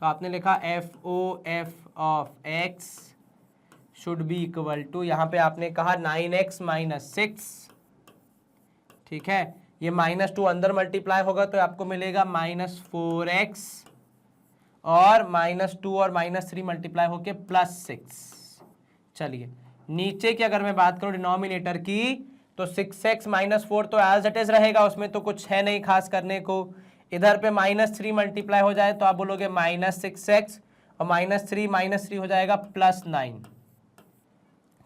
तो आपने लिखा FOF of x should be equal to, यहाँ पे आपने कहा 9x माइनस 6, ठीक है, ये माइनस 2 अंदर मल्टीप्लाई होगा तो आपको मिलेगा माइनस 4x, और माइनस 2 और माइनस 3 मल्टीप्लाई होके प्लस 6। चलिए नीचे की अगर मैं बात करूं डिनोमिनेटर की, तो 6x माइनस 4 तो एज इट इज रहेगा, उसमें तो कुछ है नहीं खास करने को। इधर पे माइनस 3 मल्टीप्लाई हो जाए तो आप बोलोगे माइनस 6x, और माइनस 3 हो जाएगा प्लस 9।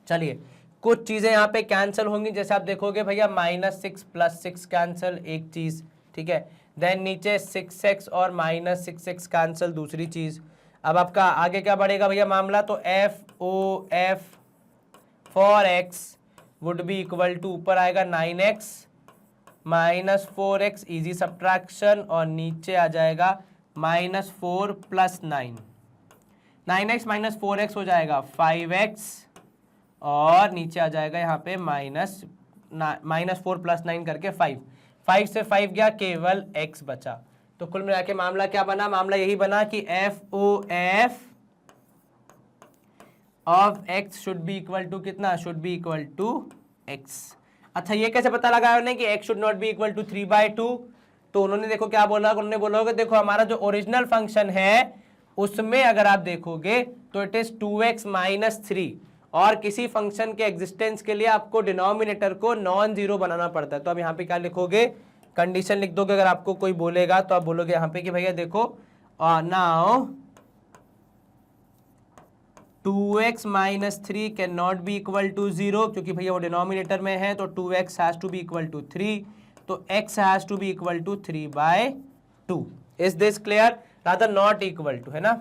चलिए कुछ चीजें यहाँ पे कैंसिल होंगी, जैसे आप देखोगे भैया माइनस 6 प्लस 6 कैंसिल, एक चीज, ठीक है। देन नीचे 6x और माइनस 6x कैंसिल, दूसरी चीज। अब आपका आगे क्या बढ़ेगा भैया मामला, तो FOF for x would be equal to, ऊपर आएगा 9x minus 4x, easy subtraction, और नीचे आ जाएगा minus 4 plus 9। 9x minus 4x हो जाएगा 5x, और नीचे आ जाएगा यहाँ पे माइनस 4 प्लस 9 करके 5 से 5 गया, केवल x बचा। तो कुल मिला के मामला क्या बना, मामला यही बना कि FOF of x should be equal to कितना, should be equal to x। अच्छा ये कैसे पता लगाया उन्होंने कि x should not be equal to 3/2, तो उन्होंने देखो क्या बोला, उन्होंने बोला कि देखो हमारा जो ओरिजिनल फंक्शन है उसमें अगर आप देखोगे तो इट इज 2x माइनस 3, और किसी फंक्शन के एग्जिस्टेंस के लिए आपको डिनोमिनेटर को नॉन जीरो बनाना पड़ता है। तो अब यहाँ पे क्या लिखोगे, कंडीशन लिख दोगे। अगर आपको कोई बोलेगा तो आप बोलोगे यहाँ पे कि भैया देखो now 2x minus 3 can not be equal to 0, क्योंकि भैया वो डिनोमिनेटर में है, तो 2x has to be equal to 3, तो x has to be equal to 3/2। Is this clear, rather not equal to, है ना।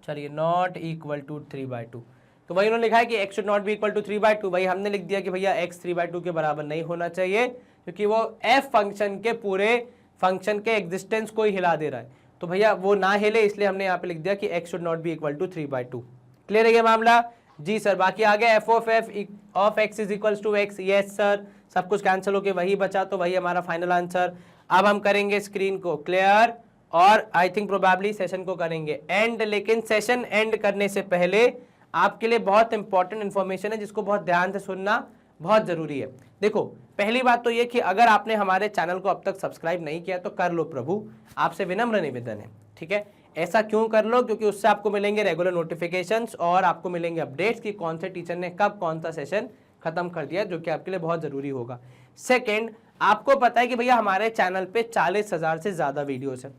चलिए नॉट इक्वल टू 3/2, तो वही उन्होंने लिखा है कि x should not be equal to 3/2। भाई हमने लिख दिया कि भैया x 3/2 के बराबर नहीं होना चाहिए, क्योंकि वो f फंक्शन के पूरे फंक्शन के एग्जिस्टेंस को ही हिला दे रहा है, तो भैया वो ना हिले, इसलिए हमने यहाँ पे लिख दिया कि x should not be equal to 3/2। Clear है ये मामला जी सर। बाकी आगे FOF of x is equal to x, yes sir, सब कुछ कैंसिल होके वही बचा, तो वही हमारा फाइनल आंसर। अब हम करेंगे स्क्रीन को क्लियर, और आई थिंक प्रोबेबली सेशन को करेंगे एंड, लेकिन सेशन एंड करने से पहले आपके लिए बहुत इंपॉर्टेंट इंफॉर्मेशन है जिसको बहुत ध्यान से सुनना बहुत जरूरी है। देखो पहली बात तो ये कि अगर आपने हमारे चैनल को अब तक सब्सक्राइब नहीं किया तो कर लो प्रभु, आपसे विनम्र निवेदन है, ठीक है। ऐसा क्यों कर लो, क्योंकि उससे आपको मिलेंगे रेगुलर नोटिफिकेशंस, और आपको मिलेंगे अपडेट्स कि कौन से टीचर ने कब कौन सा सेशन खत्म कर दिया, जो कि आपके लिए बहुत जरूरी होगा। सेकेंड, आपको पता है कि भैया हमारे चैनल पे 40,000 से ज्यादा वीडियोस है।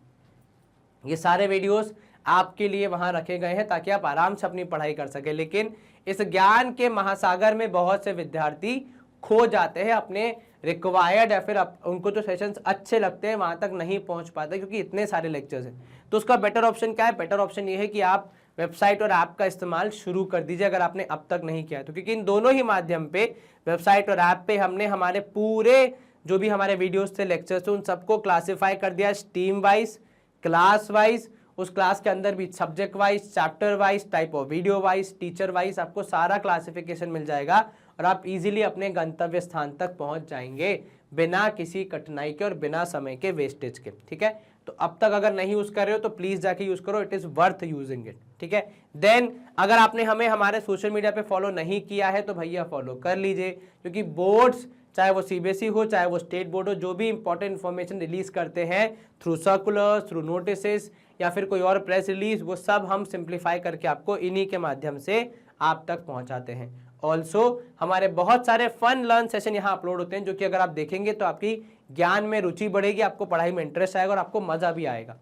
ये सारे वीडियोस आपके लिए वहां रखे गए हैं ताकि आप आराम से अपनी पढ़ाई कर सके, लेकिन इस ज्ञान के महासागर में बहुत से विद्यार्थी खो जाते हैं, अपने रिक्वायर्ड या फिर उनको जो सेशंस अच्छे लगते हैं वहां तक नहीं पहुंच पाते, क्योंकि इतने सारे लेक्चर्स हैं। तो उसका बेटर ऑप्शन क्या है, बेटर ऑप्शन ये है कि आप वेबसाइट और ऐप का इस्तेमाल शुरू कर दीजिए अगर आपने अब तक नहीं किया है तो, क्योंकि इन दोनों ही माध्यम पे, वेबसाइट और ऐप पे, हमने हमारे पूरे जो भी हमारे वीडियोस थे, लेक्चर्स थे, उन सबको क्लासीफाई कर दिया स्ट्रीम वाइज, क्लास वाइज, उस क्लास के अंदर भी subject wise, chapter wise, type of video wise, teacher wise, आपको सारा क्लासिफिकेशन मिल जाएगा और आप इजीली अपने गंतव्य स्थान तक पहुंच जाएंगे बिना किसी कठिनाई के और बिना समय के वेस्टेज के, ठीक है। तो अब तक अगर नहीं यूज कर रहे हो तो प्लीज जाके यूज करो, it is worth using it, ठीक है। देन अगर आपने हमें हमारे सोशल मीडिया पे फॉलो नहीं किया है तो भैया फॉलो कर लीजिए, क्योंकि बोर्ड्स चाहे वो सीबीएसई हो चाहे वो स्टेट बोर्ड हो, जो भी इंपॉर्टेंट इन्फॉर्मेशन रिलीज करते हैं थ्रू सर्कुलर, थ्रू नोटिसेस या फिर कोई और प्रेस रिलीज, वो सब हम सिंप्लीफाई करके आपको इन्हीं के माध्यम से आप तक पहुंचाते हैं। ऑल्सो हमारे बहुत सारे फन लर्न सेशन यहाँ अपलोड होते हैं, जो कि अगर आप देखेंगे तो आपकी ज्ञान में रुचि बढ़ेगी, आपको पढ़ाई में इंटरेस्ट आएगा और आपको मजा भी आएगा।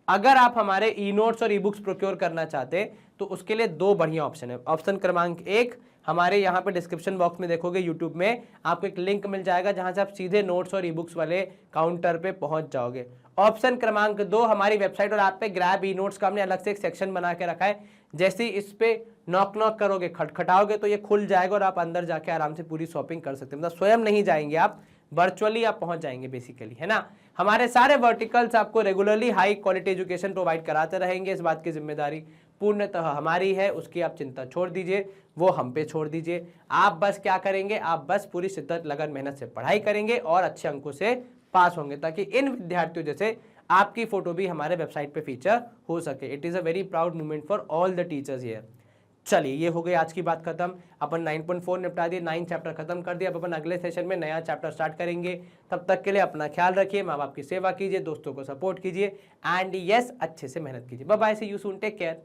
अगर आप हमारे ई नोट्स और ई बुक्स प्रोक्योर करना चाहते हैं तो उसके लिए दो बढ़िया ऑप्शन है। ऑप्शन क्रमांक एक, हमारे यहाँ पे डिस्क्रिप्शन बॉक्स में देखोगे यूट्यूब में आपको एक लिंक मिल जाएगा जहां से आप सीधे नोट्स और ई बुक्स वाले काउंटर पे पहुंच जाओगे। ऑप्शन क्रमांक दो, हमारी वेबसाइट और ऐप पे ग्रैब ई नोट्स का हमने अलग से एक सेक्शन बना के रखा है। जैसे ही इस पे नॉक नॉक करोगे, खटखटाओगे तो ये खुल जाएगा और आप अंदर जाके आराम से पूरी शॉपिंग कर सकते हैं। मतलब स्वयं नहीं जाएंगे आप, वर्चुअली आप पहुंच जाएंगे बेसिकली, है ना। हमारे सारे वर्टिकल्स आपको regularly high quality education provide कराते रहेंगे। इस बात की जिम्मेदारी पूर्णतः हमारी है, उसकी आप चिंता छोड़ दीजिए, वो हम पे छोड़ दीजिए। आप बस क्या करेंगे, आप बस पूरी शिद्दत लगन मेहनत से पढ़ाई करेंगे और अच्छे अंकों से पास होंगे, ताकि इन विद्यार्थियों जैसे आपकी फोटो भी हमारे वेबसाइट पे फीचर हो सके। It is a very proud moment for all the teachers here. चलिए, ये हो गई आज की बात खत्म। अपन 9.4 निपटा दिए, 9 चैप्टर खत्म कर दिया। अब अपन अगले सेशन में नया चैप्टर स्टार्ट करेंगे। तब तक के लिए अपना ख्याल रखिए, माँ बाप की सेवा कीजिए, दोस्तों को सपोर्ट कीजिए एंड यस, अच्छे से मेहनत कीजिए। Bye bye, see you soon, take care.